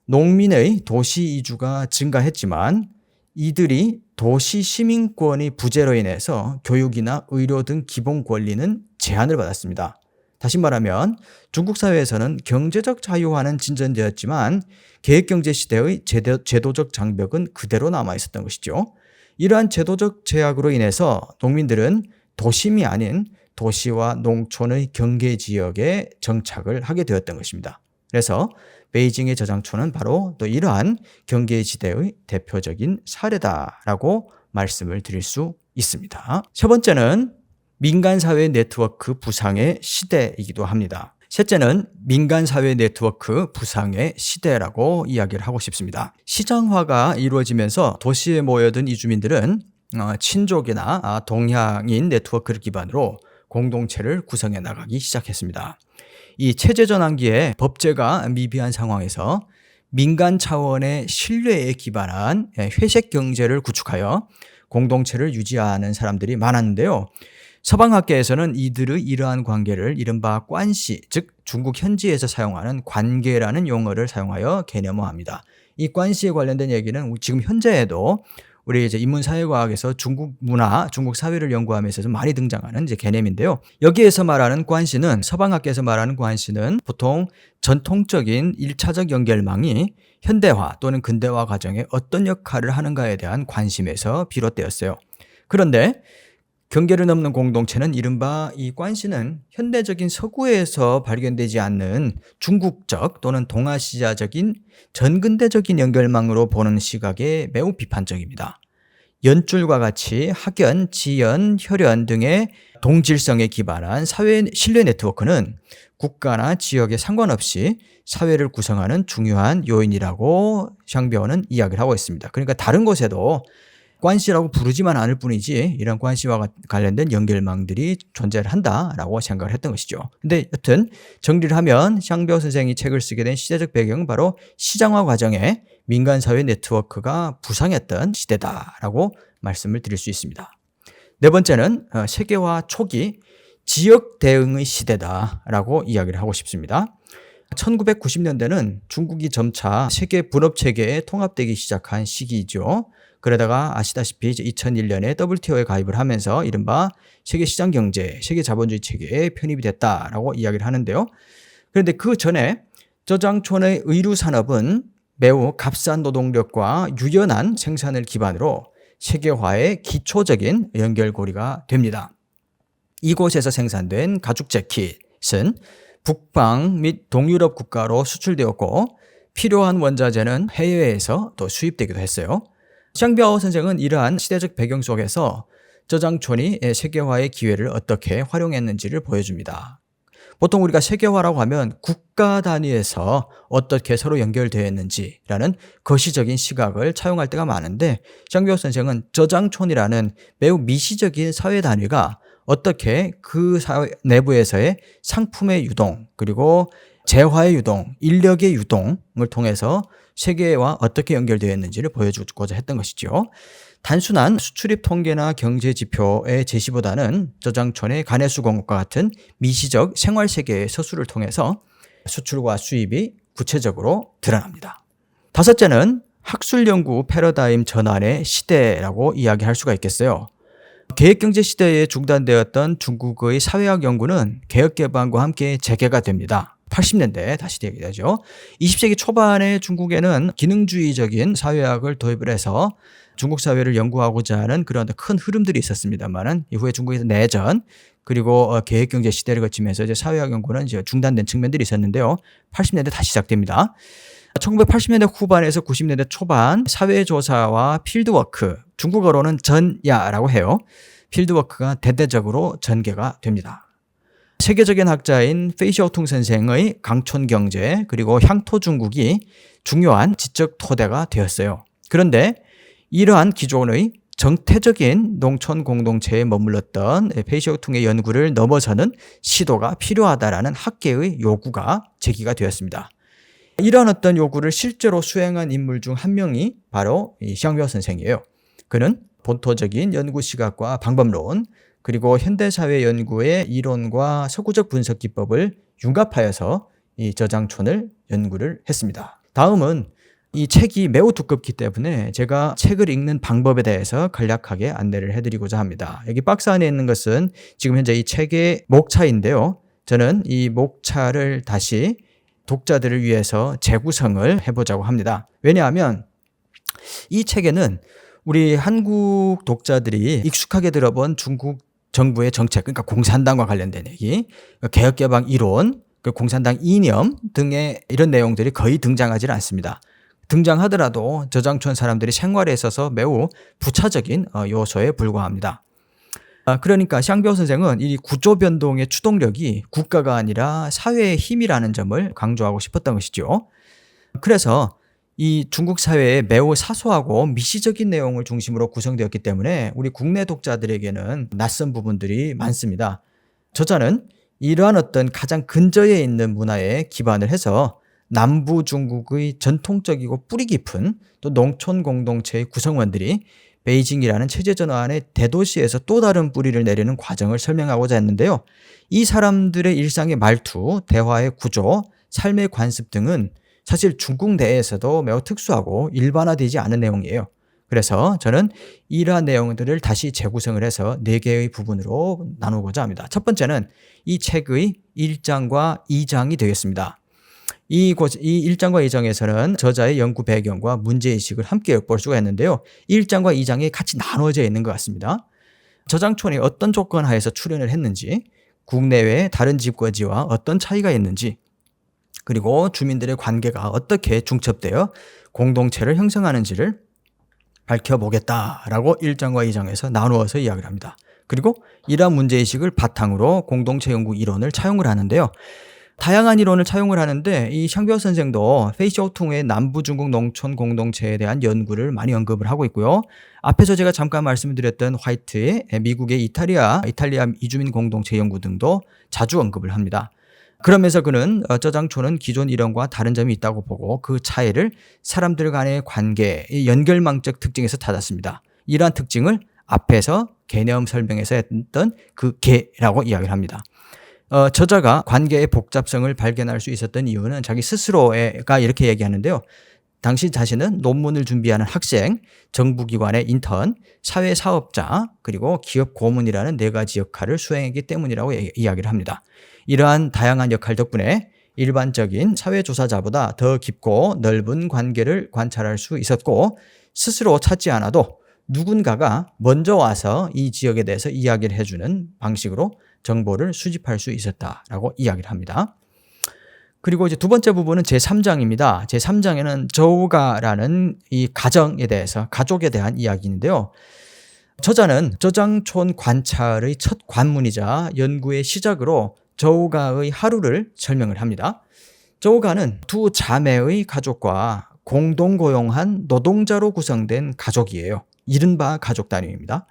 Speaker 1: 농민의 도시 이주가 증가했지만 이들이 도시 시민권의 부재로 인해서 교육이나 의료 등 기본 권리는 제한을 받았습니다. 다시 말하면 중국 사회에서는 경제적 자유화는 진전되었지만 계획경제 시대의 제도적 장벽은 그대로 남아 있었던 것이죠. 이러한 제도적 제약으로 인해서 농민들은 도심이 아닌 도시와 농촌의 경계 지역에 정착을 하게 되었던 것입니다. 그래서 베이징의 저장초는 바로 또 이러한 경계지대의 대표적인 사례다라고 말씀을 드릴 수 있습니다. 첫 번째는 민간사회 네트워크 부상의 시대이기도 합니다. 셋째는 민간사회 네트워크 부상의 시대라고 이야기를 하고 싶습니다. 시장화가 이루어지면서 도시에 모여든 이주민들은 친족이나 동향인 네트워크를 기반으로 공동체를 구성해 나가기 시작했습니다. 이 체제전환기에 법제가 미비한 상황에서 민간 차원의 신뢰에 기반한 회색 경제를 구축하여 공동체를 유지하는 사람들이 많았는데요. 서방학계에서는 이들의 이러한 관계를 이른바 관시, 즉 중국 현지에서 사용하는 관계라는 용어를 사용하여 개념화합니다. 이 관시에 관련된 얘기는 지금 현재에도 우리 이제 인문사회과학에서 중국 문화, 중국 사회를 연구함에 있어서 많이 등장하는 이제 개념인데요. 여기에서 말하는 관시는, 서방학계에서 말하는 관시는 보통 전통적인 1차적 연결망이 현대화 또는 근대화 과정에 어떤 역할을 하는가에 대한 관심에서 비롯되었어요. 그런데 경계를 넘는 공동체는 이른바 이 관시는 현대적인 서구에서 발견되지 않는 중국적 또는 동아시아적인 전근대적인 연결망으로 보는 시각에 매우 비판적입니다. 연줄과 같이 학연, 지연, 혈연 등의 동질성에 기반한 사회 신뢰 네트워크는 국가나 지역에 상관없이 사회를 구성하는 중요한 요인이라고 샹비오는 이야기를 하고 있습니다. 그러니까 다른 곳에도 관시라고 부르지만 않을 뿐이지 이런 관시와 관련된 연결망들이 존재를 한다라고 생각을 했던 것이죠. 근데 여튼 정리를 하면 샹비오 선생이 책을 쓰게 된 시대적 배경은 바로 시장화 과정에 민간사회 네트워크가 부상했던 시대다라고 말씀을 드릴 수 있습니다. 네 번째는 세계화 초기 지역 대응의 시대다라고 이야기를 하고 싶습니다. 1990년대는 중국이 점차 세계 분업체계에 통합되기 시작한 시기이죠. 그러다가 아시다시피 이제 2001년에 WTO에 가입을 하면서 이른바 세계시장 경제, 세계 자본주의 체계에 편입이 됐다라고 이야기를 하는데요. 그런데 그 전에 저장촌의 의류 산업은 매우 값싼 노동력과 유연한 생산을 기반으로 세계화의 기초적인 연결고리가 됩니다. 이곳에서 생산된 가죽 재킷은 북방 및 동유럽 국가로 수출되었고 필요한 원자재는 해외에서 또 수입되기도 했어요. 샹비아오 선생은 이러한 시대적 배경 속에서 저장촌이 세계화의 기회를 어떻게 활용했는지를 보여줍니다. 보통 우리가 세계화라고 하면 국가 단위에서 어떻게 서로 연결되어 있는지라는 거시적인 시각을 차용할 때가 많은데 샹비아오 선생은 저장촌이라는 매우 미시적인 사회 단위가 어떻게 그 사회 내부에서의 상품의 유동 그리고 재화의 유동, 인력의 유동을 통해서 세계와 어떻게 연결되어 있는지를 보여주고자 했던 것이죠. 단순한 수출입 통계나 경제 지표의 제시보다는 저장촌의 가내수 공업과 같은 미시적 생활 세계의 서술을 통해서 수출과 수입이 구체적으로 드러납니다. 다섯째는 학술 연구 패러다임 전환의 시대라고 이야기할 수가 있겠어요. 계획경제 시대에 중단되었던 중국의 사회학 연구는 개혁개방과 함께 재개가 됩니다. 80년대에 다시 되죠. 20세기 초반에 중국에는 기능주의적인 사회학을 도입을 해서 중국 사회를 연구하고자 하는 그런 큰 흐름들이 있었습니다만은 이후에 중국에서 내전 그리고 계획경제 시대를 거치면서 이제 사회학 연구는 이제 중단된 측면들이 있었는데요. 80년대 다시 시작됩니다. 1980년대 후반에서 90년대 초반 사회조사와 필드워크, 중국어로는 전야라고 해요. 필드워크가 대대적으로 전개가 됩니다. 세계적인 학자인 페이시오퉁 선생의 강촌경제 그리고 향토중국이 중요한 지적 토대가 되었어요. 그런데 이러한 기존의 정태적인 농촌 공동체에 머물렀던 페이시오퉁의 연구를 넘어서는 시도가 필요하다라는 학계의 요구가 제기가 되었습니다. 이러한 어떤 요구를 실제로 수행한 인물 중 한 명이 바로 이 샹비아오 선생이에요. 그는 본토적인 연구 시각과 방법론 그리고 현대사회 연구의 이론과 서구적 분석 기법을 융합하여서 이 저장촌을 연구를 했습니다. 다음은 이 책이 매우 두껍기 때문에 제가 책을 읽는 방법에 대해서 간략하게 안내를 해드리고자 합니다. 여기 박스 안에 있는 것은 지금 현재 이 책의 목차인데요. 저는 이 목차를 다시 독자들을 위해서 재구성을 해보자고 합니다. 왜냐하면 이 책에는 우리 한국 독자들이 익숙하게 들어본 중국 정부의 정책, 그러니까 공산당과 관련된 얘기, 개혁개방 이론, 공산당 이념 등의 이런 내용들이 거의 등장하지 않습니다. 등장하더라도 저장촌 사람들이 생활에 있어서 매우 부차적인 요소에 불과합니다. 그러니까 샹비아오 선생은 이 구조 변동의 추동력이 국가가 아니라 사회의 힘이라는 점을 강조하고 싶었던 것이죠. 그래서 이 중국 사회에 매우 사소하고 미시적인 내용을 중심으로 구성되었기 때문에 우리 국내 독자들에게는 낯선 부분들이 많습니다. 저자는 이러한 어떤 가장 근저에 있는 문화에 기반을 해서 남부 중국의 전통적이고 뿌리 깊은 또 농촌 공동체의 구성원들이 베이징이라는 체제 전환의 대도시에서 또 다른 뿌리를 내리는 과정을 설명하고자 했는데요. 이 사람들의 일상의 말투, 대화의 구조, 삶의 관습 등은 사실 중국 내에서도 매우 특수하고 일반화되지 않은 내용이에요. 그래서 저는 이러한 내용들을 다시 재구성을 해서 4개의 부분으로 나누고자 합니다. 첫 번째는 이 책의 1장과 2장이 되겠습니다. 이 1장과 2장에서는 저자의 연구 배경과 문제의식을 함께 엿볼 수가 있는데요. 1장과 2장이 같이 나눠져 있는 것 같습니다. 저장촌이 어떤 조건 하에서 출현을 했는지, 국내외 다른 집거지와 어떤 차이가 있는지, 그리고 주민들의 관계가 어떻게 중첩되어 공동체를 형성하는지를 밝혀보겠다라고 1장과 2장에서 나누어서 이야기를 합니다. 그리고 이러한 문제의식을 바탕으로 공동체 연구 이론을 차용을 하는데요. 다양한 이론을 차용을 하는데 이 샹비아오 선생도 페이시오퉁의 남부 중국 농촌 공동체에 대한 연구를 많이 언급을 하고 있고요. 앞에서 제가 잠깐 말씀드렸던 화이트의 미국의 이탈리아 이주민 공동체 연구 등도 자주 언급을 합니다. 그러면서 그는 저장촌은 기존 이론과 다른 점이 있다고 보고 그 차이를 사람들 간의 관계의 연결망적 특징에서 찾았습니다. 이러한 특징을 앞에서 개념 설명에서 했던 그 개라고 이야기를 합니다. 저자가 관계의 복잡성을 발견할 수 있었던 이유는 자기 스스로가 이렇게 얘기하는데요. 당시 자신은 논문을 준비하는 학생, 정부기관의 인턴, 사회사업자, 그리고 기업 고문이라는 4가지 역할을 수행했기 때문이라고 이야기를 합니다. 이러한 다양한 역할 덕분에 일반적인 사회조사자보다 더 깊고 넓은 관계를 관찰할 수 있었고, 스스로 찾지 않아도 누군가가 먼저 와서 이 지역에 대해서 이야기를 해주는 방식으로 정보를 수집할 수 있었다라고 이야기를 합니다. 그리고 이제 두 번째 부분은 제3장입니다. 제3장에는 저우가라는 이 가정에 대해서, 가족에 대한 이야기인데요. 저자는 저장촌 관찰의 첫 관문이자 연구의 시작으로 저우가의 하루를 설명을 합니다. 저우가는 두 자매의 가족과 공동 고용한 노동자로 구성된 가족이에요. 이른바 가족 단위입니다.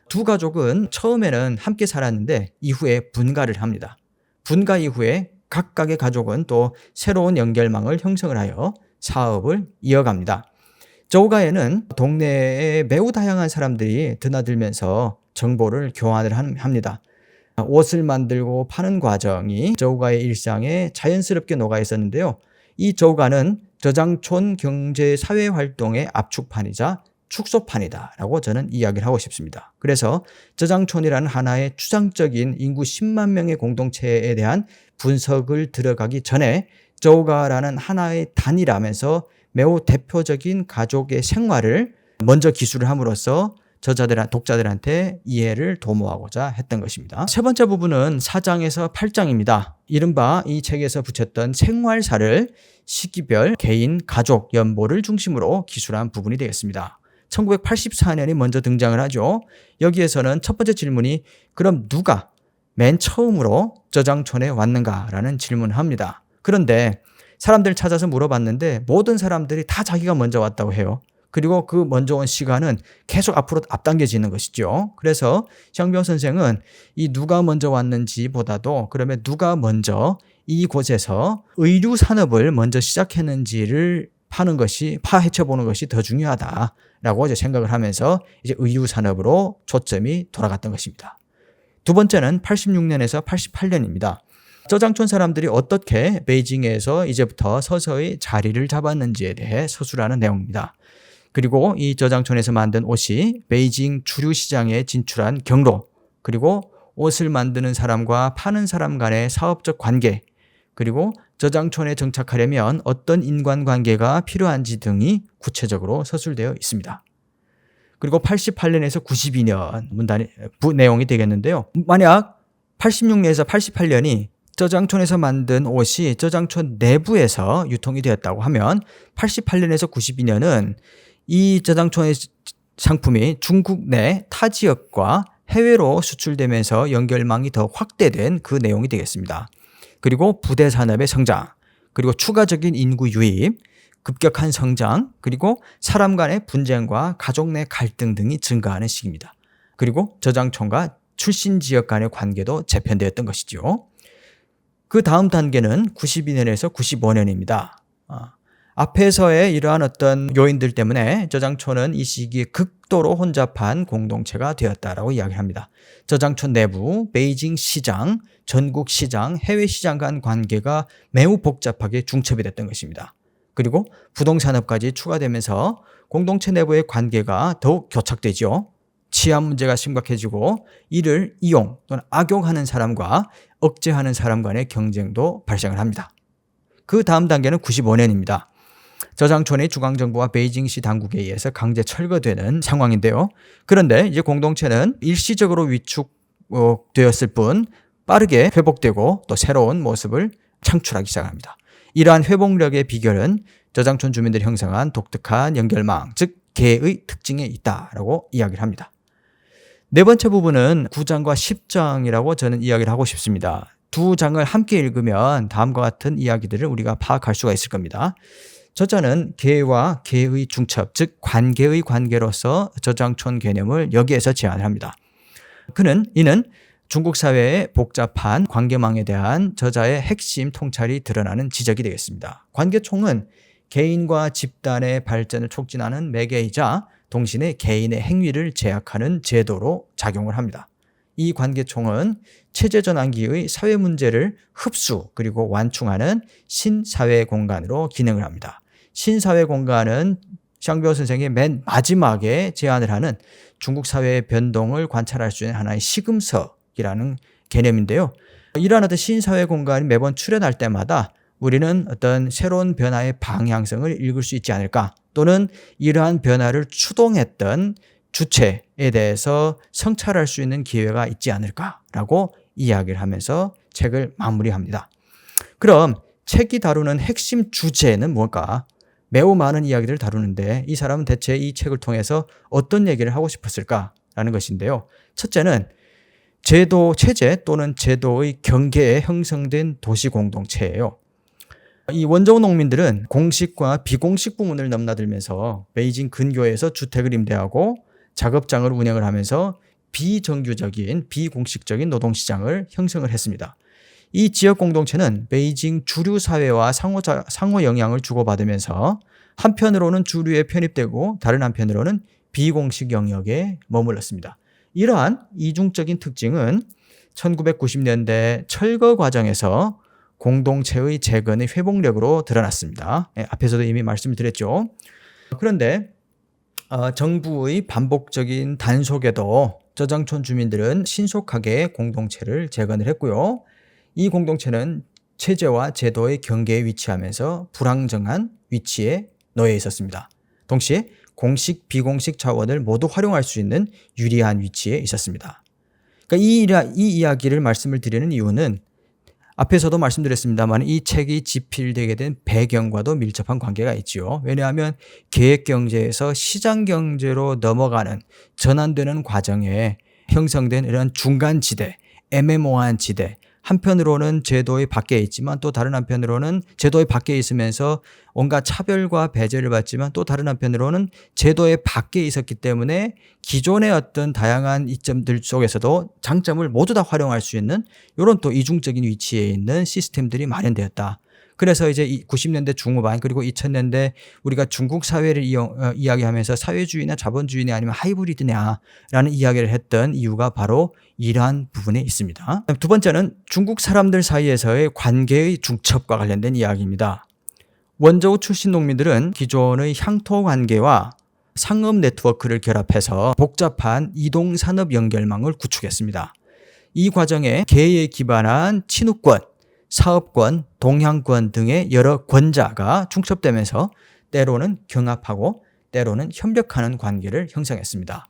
Speaker 1: 두 가족은 처음에는 함께 살았는데 이후에 분가를 합니다. 분가 이후에 각각의 가족은 또 새로운 연결망을 형성을 하여 사업을 이어갑니다. 저우가에는 동네에 매우 다양한 사람들이 드나들면서 정보를 교환을 합니다. 옷을 만들고 파는 과정이 저우가의 일상에 자연스럽게 녹아 있었는데요. 이 저우가는 저장촌 경제사회활동의 압축판이자 축소판이다라고 저는 이야기를 하고 싶습니다. 그래서 저장촌이라는 하나의 추상적인 인구 10만 명의 공동체에 대한 분석을 들어가기 전에 저우가라는 하나의 단위라면서 매우 대표적인 가족의 생활을 먼저 기술을 함으로써 독자들한테 이해를 도모하고자 했던 것입니다. 세 번째 부분은 4장에서 8장입니다. 이른바 이 책에서 붙였던 생활사를 시기별, 개인, 가족, 연보를 중심으로 기술한 부분이 되겠습니다. 1984년이 먼저 등장을 하죠. 여기에서는 첫 번째 질문이 그럼 누가 맨 처음으로 저장촌에 왔는가라는 질문을 합니다. 그런데 사람들 찾아서 물어봤는데 모든 사람들이 다 자기가 먼저 왔다고 해요. 그리고 그 먼저 온 시간은 계속 앞으로 앞당겨지는 것이죠. 그래서 샹병 선생은 이 누가 먼저 왔는지보다도 그러면 누가 먼저 이곳에서 의류 산업을 먼저 시작했는지를 파헤쳐보는 것이 더 중요하다라고 이제 생각을 하면서 이제 의류 산업으로 초점이 돌아갔던 것입니다. 두 번째는 86년에서 88년입니다. 저장촌 사람들이 어떻게 베이징에서 이제부터 서서히 자리를 잡았는지에 대해 서술하는 내용입니다. 그리고 이 저장촌에서 만든 옷이 베이징 주류 시장에 진출한 경로, 그리고 옷을 만드는 사람과 파는 사람 간의 사업적 관계, 그리고 저장촌에 정착하려면 어떤 인간관계가 필요한지 등이 구체적으로 서술되어 있습니다. 그리고 88년에서 92년 내용이 되겠는데요. 만약 86년에서 88년이 저장촌에서 만든 옷이 저장촌 내부에서 유통이 되었다고 하면 88년에서 92년은 이 저장촌의 상품이 중국 내 타 지역과 해외로 수출되면서 연결망이 더 확대된 그 내용이 되겠습니다. 그리고 부대 산업의 성장, 그리고 추가적인 인구 유입, 급격한 성장, 그리고 사람 간의 분쟁과 가족 내 갈등 등이 증가하는 시기입니다. 그리고 저장촌과 출신 지역 간의 관계도 재편되었던 것이죠. 그 다음 단계는 92년에서 95년입니다. 앞에서의 이러한 어떤 요인들 때문에 저장촌은 이 시기에 극도로 혼잡한 공동체가 되었다라고 이야기합니다. 저장촌 내부, 베이징 시장, 전국 시장, 해외 시장 간 관계가 매우 복잡하게 중첩이 됐던 것입니다. 그리고 부동산업까지 추가되면서 공동체 내부의 관계가 더욱 교착되죠. 치안 문제가 심각해지고 이를 이용 또는 악용하는 사람과 억제하는 사람 간의 경쟁도 발생을 합니다. 그 다음 단계는 95년입니다. 저장촌의 중앙정부와 베이징시 당국에 의해서 강제 철거되는 상황인데요. 그런데 이제 공동체는 일시적으로 위축되었을 뿐 빠르게 회복되고 또 새로운 모습을 창출하기 시작합니다. 이러한 회복력의 비결은 저장촌 주민들이 형성한 독특한 연결망, 즉 개의 특징에 있다라고 이야기를 합니다. 네 번째 부분은 9장과 10장이라고 저는 이야기를 하고 싶습니다. 두 장을 함께 읽으면 다음과 같은 이야기들을 우리가 파악할 수가 있을 겁니다. 저자는 개와 개의 중첩, 즉 관계의 관계로서 저장촌 개념을 여기에서 제안을 합니다. 이는 중국 사회의 복잡한 관계망에 대한 저자의 핵심 통찰이 드러나는 지적이 되겠습니다. 관계총은 개인과 집단의 발전을 촉진하는 매개이자 동시에 개인의 행위를 제약하는 제도로 작용을 합니다. 이 관계총은 체제전환기의 사회 문제를 흡수 그리고 완충하는 신사회 공간으로 기능을 합니다. 신사회 공간은 샹비오 선생이 맨 마지막에 제안을 하는 중국 사회의 변동을 관찰할 수 있는 하나의 시금석이라는 개념인데요. 이러한 어떤 신사회 공간이 매번 출현할 때마다 우리는 어떤 새로운 변화의 방향성을 읽을 수 있지 않을까, 또는 이러한 변화를 추동했던 주체에 대해서 성찰할 수 있는 기회가 있지 않을까라고 이야기를 하면서 책을 마무리합니다. 그럼 책이 다루는 핵심 주제는 뭘까? 매우 많은 이야기들을 다루는데 이 사람은 대체 이 책을 통해서 어떤 얘기를 하고 싶었을까라는 것인데요. 첫째는 체제 또는 제도의 경계에 형성된 도시 공동체예요. 이 원조 농민들은 공식과 비공식 부문을 넘나들면서 베이징 근교에서 주택을 임대하고 작업장을 운영을 하면서 비정규적인 비공식적인 노동시장을 형성을 했습니다. 이 지역 공동체는 베이징 주류 사회와 상호 영향을 주고받으면서 한편으로는 주류에 편입되고 다른 한편으로는 비공식 영역에 머물렀습니다. 이러한 이중적인 특징은 1990년대 철거 과정에서 공동체의 재건의 회복력으로 드러났습니다. 앞에서도 이미 말씀을 드렸죠. 그런데 정부의 반복적인 단속에도 저장촌 주민들은 신속하게 공동체를 재건을 했고요. 이 공동체는 체제와 제도의 경계에 위치하면서 불안정한 위치에 놓여 있었습니다. 동시에 공식, 비공식 차원을 모두 활용할 수 있는 유리한 위치에 있었습니다. 그러니까 이 이야기를 말씀을 드리는 이유는 앞에서도 말씀드렸습니다만 이 책이 집필되게 된 배경과도 밀접한 관계가 있지요. 왜냐하면 계획경제에서 시장경제로 넘어가는 전환되는 과정에 형성된 이런 중간지대, 애매모호한 지대, 한편으로는 제도의 밖에 있지만 또 다른 한편으로는 제도의 밖에 있으면서 온갖 차별과 배제를 받지만 또 다른 한편으로는 제도의 밖에 있었기 때문에 기존의 어떤 다양한 이점들 속에서도 장점을 모두 다 활용할 수 있는 이런 또 이중적인 위치에 있는 시스템들이 마련되었다. 그래서 이제 90년대 중후반 그리고 2000년대 우리가 중국 사회를 이야기하면서 사회주의나 자본주의냐 아니면 하이브리드냐라는 이야기를 했던 이유가 바로 이러한 부분에 있습니다. 두 번째는 중국 사람들 사이에서의 관계의 중첩과 관련된 이야기입니다. 원저우 출신 농민들은 기존의 향토 관계와 상업 네트워크를 결합해서 복잡한 이동산업 연결망을 구축했습니다. 이 과정에 계에 기반한 친우권, 사업권, 동향권 등의 여러 권자가 중첩되면서 때로는 경합하고 때로는 협력하는 관계를 형성했습니다.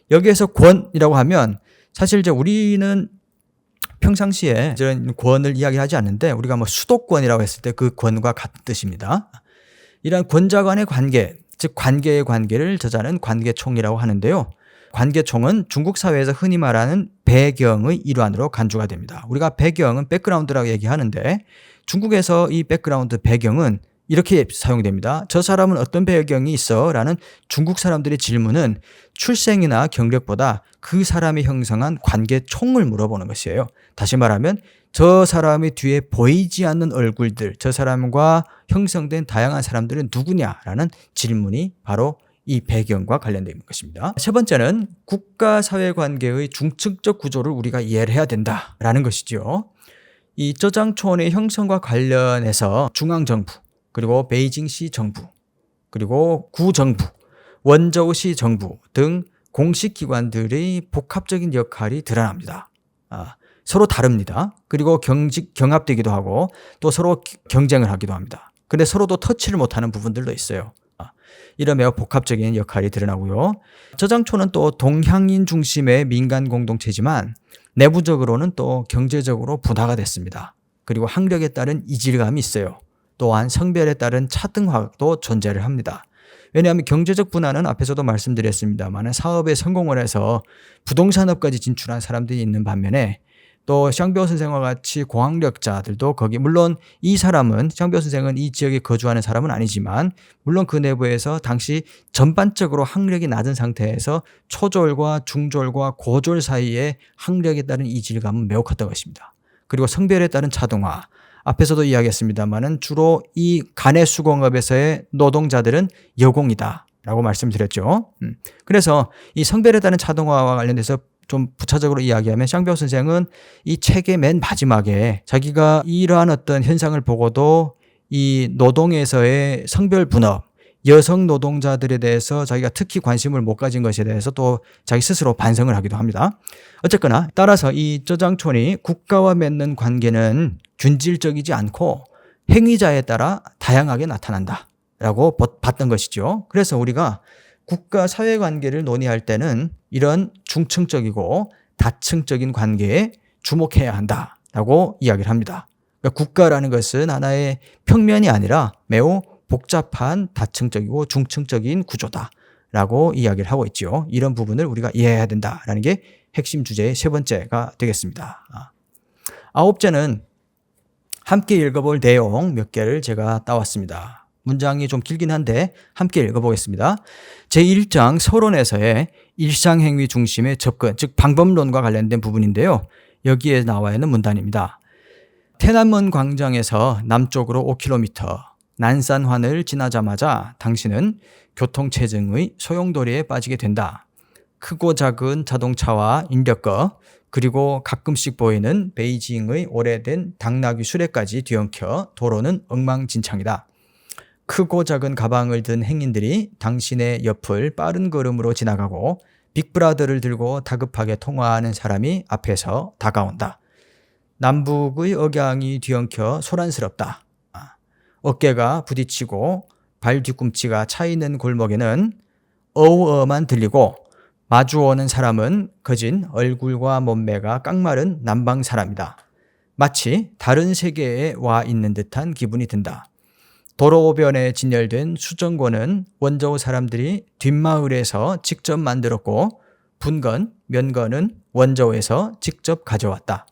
Speaker 1: 여기에서 권이라고 하면 사실 이제 우리는 평상시에 이런 권을 이야기하지 않는데 우리가 뭐 수도권이라고 했을 때 그 권과 같은 뜻입니다. 이러한 권자 간의 관계, 즉 관계의 관계를 저자는 관계총이라고 하는데요. 관계총은 중국 사회에서 흔히 말하는 배경의 일환으로 간주가 됩니다. 우리가 배경은 백그라운드라고 얘기하는데 중국에서 이 백그라운드 배경은 이렇게 사용됩니다. 저 사람은 어떤 배경이 있어? 라는 중국 사람들의 질문은 출생이나 경력보다 그 사람이 형성한 관계총을 물어보는 것이에요. 다시 말하면 저 사람의 뒤에 보이지 않는 얼굴들, 저 사람과 형성된 다양한 사람들은 누구냐라는 질문이 바로 이 배경과 관련된 것입니다. 세 번째는 국가-사회관계의 중층적 구조를 우리가 이해를 해야 된다라는 것이죠. 이 저장촌의 형성과 관련해서 중앙정부, 그리고 베이징시 정부, 그리고 구정부, 원저우시 정부 등 공식기관들의 복합적인 역할이 드러납니다. 서로 다릅니다. 그리고 경합되기도 하고 또 서로 경쟁을 하기도 합니다. 근데 서로도 터치를 못하는 부분들도 있어요. 이런 매우 복합적인 역할이 드러나고요. 저장촌은 또 동향인 중심의 민간 공동체지만 내부적으로는 또 경제적으로 분화가 됐습니다. 그리고 학력에 따른 이질감이 있어요. 또한 성별에 따른 차등화도 존재를 합니다. 왜냐하면 경제적 분화는 앞에서도 말씀드렸습니다만 사업에 성공을 해서 부동산업까지 진출한 사람들이 있는 반면에 또 샹비오 선생과 같이 고학력자들도 거기, 물론 이 사람은 샹비오 선생은 이 지역에 거주하는 사람은 아니지만 물론 그 내부에서 당시 전반적으로 학력이 낮은 상태에서 초졸과 중졸과 고졸 사이에 학력에 따른 이질감은 매우 컸던 것입니다. 그리고 성별에 따른 차등화, 앞에서도 이야기했습니다만은 주로 이 간해수공업에서의 노동자들은 여공이다 라고 말씀드렸죠. 그래서 이 성별에 따른 차등화와 관련돼서 좀 부차적으로 이야기하면 샹비오 선생은 이 책의 맨 마지막에 자기가 이러한 어떤 현상을 보고도 이 노동에서의 성별 분업, 여성 노동자들에 대해서 자기가 특히 관심을 못 가진 것에 대해서 또 자기 스스로 반성을 하기도 합니다. 어쨌거나 따라서 이 저장촌이 국가와 맺는 관계는 균질적이지 않고 행위자에 따라 다양하게 나타난다라고 봤던 것이죠. 그래서 우리가 국가 사회 관계를 논의할 때는 이런 중층적이고 다층적인 관계에 주목해야 한다라고 이야기를 합니다. 그러니까 국가라는 것은 하나의 평면이 아니라 매우 복잡한 다층적이고 중층적인 구조다라고 이야기를 하고 있죠. 이런 부분을 우리가 이해해야 된다라는 게 핵심 주제의 세 번째가 되겠습니다. 아홉째는 함께 읽어볼 내용 몇 개를 제가 따왔습니다. 문장이 좀 길긴 한데 함께 읽어보겠습니다. 제1장 서론에서의 일상행위 중심의 접근, 즉 방법론과 관련된 부분인데요. 여기에 나와 있는 문단입니다.天安문 광장에서 남쪽으로 5km, 난산환을 지나자마자 당신은 교통체증의 소용돌이에 빠지게 된다. 크고 작은 자동차와 인력거, 그리고 가끔씩 보이는 베이징의 오래된 당나귀 수레까지 뒤엉켜 도로는 엉망진창이다. 크고 작은 가방을 든 행인들이 당신의 옆을 빠른 걸음으로 지나가고 빅브라더를 들고 다급하게 통화하는 사람이 앞에서 다가온다. 남북의 억양이 뒤엉켜 소란스럽다. 어깨가 부딪히고 발 뒤꿈치가 차이는 골목에는 어우어만 들리고 마주오는 사람은 거진 얼굴과 몸매가 깡마른 남방 사람이다. 마치 다른 세계에 와 있는 듯한 기분이 든다. 도로변에 진열된 수정고는 원저우 사람들이 뒷마을에서 직접 만들었고 분건, 면건은 원저우에서 직접 가져왔다.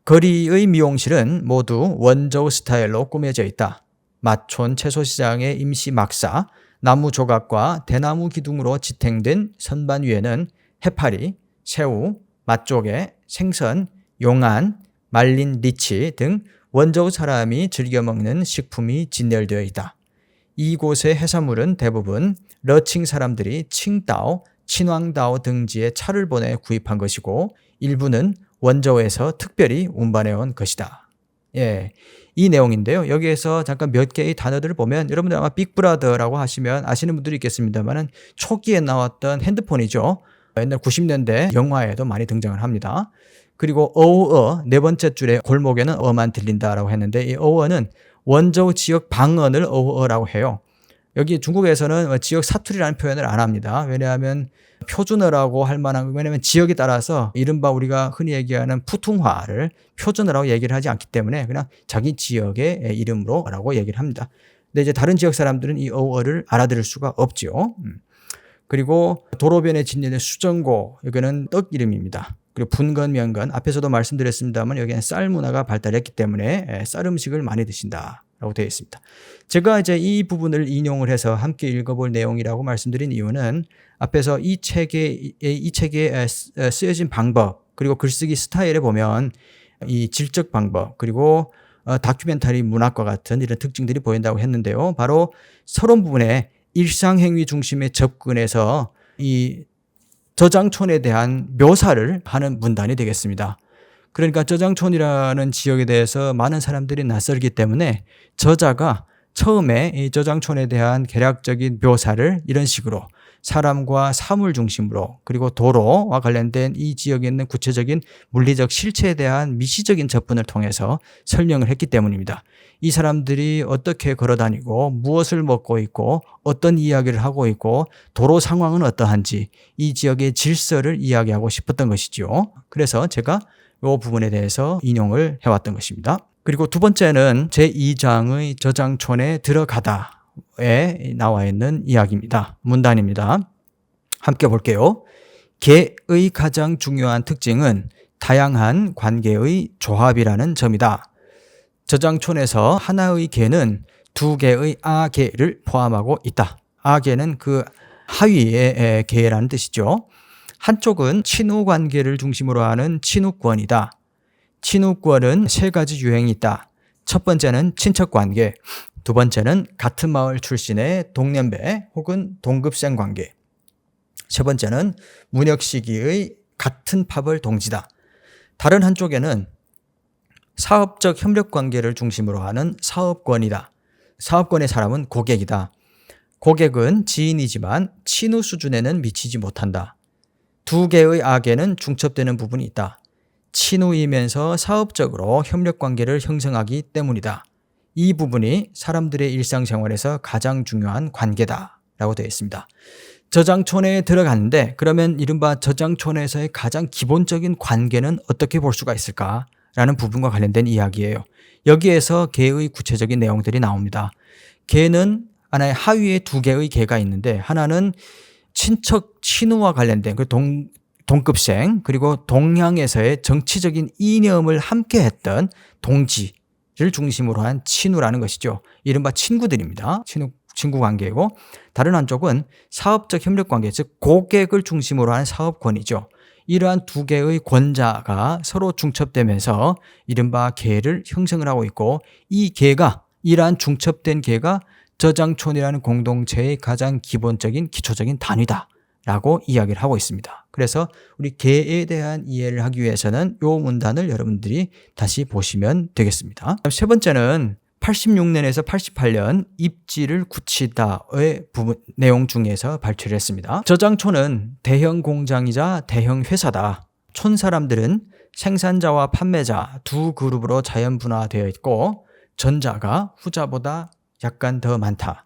Speaker 1: 거리의 미용실은 모두 원저우 스타일로 꾸며져 있다. 마촌 채소시장의 임시 막사, 나무 조각과 대나무 기둥으로 지탱된 선반 위에는 해파리, 새우, 맛조개, 생선, 용안, 말린 리치 등 원저우 사람이 즐겨 먹는 식품이 진열되어 있다. 이곳의 해산물은 대부분 러칭 사람들이 칭다오, 친왕다오 등지에 차를 보내 구입한 것이고 일부는 원저우에서 특별히 운반해온 것이다. 예, 이 내용인데요. 여기에서 잠깐 몇 개의 단어들을 보면 여러분들 아마 빅브라더라고 하시면 아시는 분들이 있겠습니다만 초기에 나왔던 핸드폰이죠. 옛날 90년대 영화에도 많이 등장을 합니다. 그리고 어우어 네 번째 줄에 골목에는 어만 들린다라고 했는데 이 어우어는 원저우 지역 방언을 어우어라고 해요. 여기 중국에서는 지역 사투리라는 표현을 안 합니다. 왜냐하면 표준어라고 할 만한, 왜냐하면 지역에 따라서 이른바 우리가 흔히 얘기하는 푸퉁화를 표준어라고 얘기를 하지 않기 때문에 그냥 자기 지역의 이름으로라고 얘기를 합니다. 근데 이제 다른 지역 사람들은 이 어어를 알아들을 수가 없죠. 그리고 도로변에 짓는 수정고, 여기는 떡 이름입니다. 그리고 분건, 면건, 앞에서도 말씀드렸습니다만 여기는 쌀 문화가 발달했기 때문에 쌀 음식을 많이 드신다라고 되어 있습니다. 제가 이제 이 부분을 인용을 해서 함께 읽어볼 내용이라고 말씀드린 이유는 앞에서 이 책에 쓰여진 방법, 그리고 글쓰기 스타일에 보면 이 질적 방법, 그리고 다큐멘터리 문학과 같은 이런 특징들이 보인다고 했는데요. 바로 서론 부분에 일상행위 중심의 접근에서 이 저장촌에 대한 묘사를 하는 문단이 되겠습니다. 그러니까 저장촌이라는 지역에 대해서 많은 사람들이 낯설기 때문에 저자가 처음에 이 저장촌에 대한 개략적인 묘사를 이런 식으로 사람과 사물 중심으로, 그리고 도로와 관련된 이 지역에 있는 구체적인 물리적 실체에 대한 미시적인 접근을 통해서 설명을 했기 때문입니다. 이 사람들이 어떻게 걸어다니고 무엇을 먹고 있고 어떤 이야기를 하고 있고 도로 상황은 어떠한지 이 지역의 질서를 이야기하고 싶었던 것이죠. 그래서 제가 이 부분에 대해서 인용을 해왔던 것입니다. 그리고 두 번째는 제2장의 저장촌에 들어가다에 나와 있는 이야기입니다. 문단입니다. 함께 볼게요. 개의 가장 중요한 특징은 다양한 관계의 조합이라는 점이다. 저장촌에서 하나의 개는 두 개의 아개를 포함하고 있다. 아개는 그 하위의 개라는 뜻이죠. 한쪽은 친후 관계를 중심으로 하는 친후권이다. 친후권은 세 가지 유형이 있다. 첫 번째는 친척 관계, 두 번째는 같은 마을 출신의 동년배 혹은 동급생 관계, 세 번째는 문역 시기의 같은 파벌 동지다. 다른 한쪽에는 사업적 협력 관계를 중심으로 하는 사업권이다. 사업권의 사람은 고객이다. 고객은 지인이지만 친우 수준에는 미치지 못한다. 두 개의 악에는 중첩되는 부분이 있다. 친우이면서 사업적으로 협력관계를 형성하기 때문이다. 이 부분이 사람들의 일상생활에서 가장 중요한 관계다 라고 되어 있습니다. 저장촌에 들어갔는데 그러면 이른바 저장촌에서의 가장 기본적인 관계는 어떻게 볼 수가 있을까? 라는 부분과 관련된 이야기예요. 여기에서 개의 구체적인 내용들이 나옵니다. 개는 하나의 하위에 두 개의 개가 있는데 하나는 친척, 친우와 관련된 그 동급생 그리고 동양에서의 정치적인 이념을 함께 했던 동지를 중심으로 한 친우라는 것이죠. 이른바 친구들입니다. 친구 관계이고 다른 한쪽은 사업적 협력 관계, 즉 고객을 중심으로 한 사업권이죠. 이러한 두 개의 권자가 서로 중첩되면서 이른바 계를 형성을 하고 있고 이 계가 이러한 중첩된 계가 저장촌이라는 공동체의 가장 기본적인 기초적인 단위다 라고 이야기를 하고 있습니다. 그래서 우리 계에 대한 이해를 하기 위해서는 이 문단을 여러분들이 다시 보시면 되겠습니다. 세 번째는 86년에서 88년 입지를 굳히다의 부분 내용 중에서 발췌를 했습니다. 저장촌은 대형 공장이자 대형 회사다. 촌 사람들은 생산자와 판매자 두 그룹으로 자연 분화되어 있고 전자가 후자보다 약간 더 많다.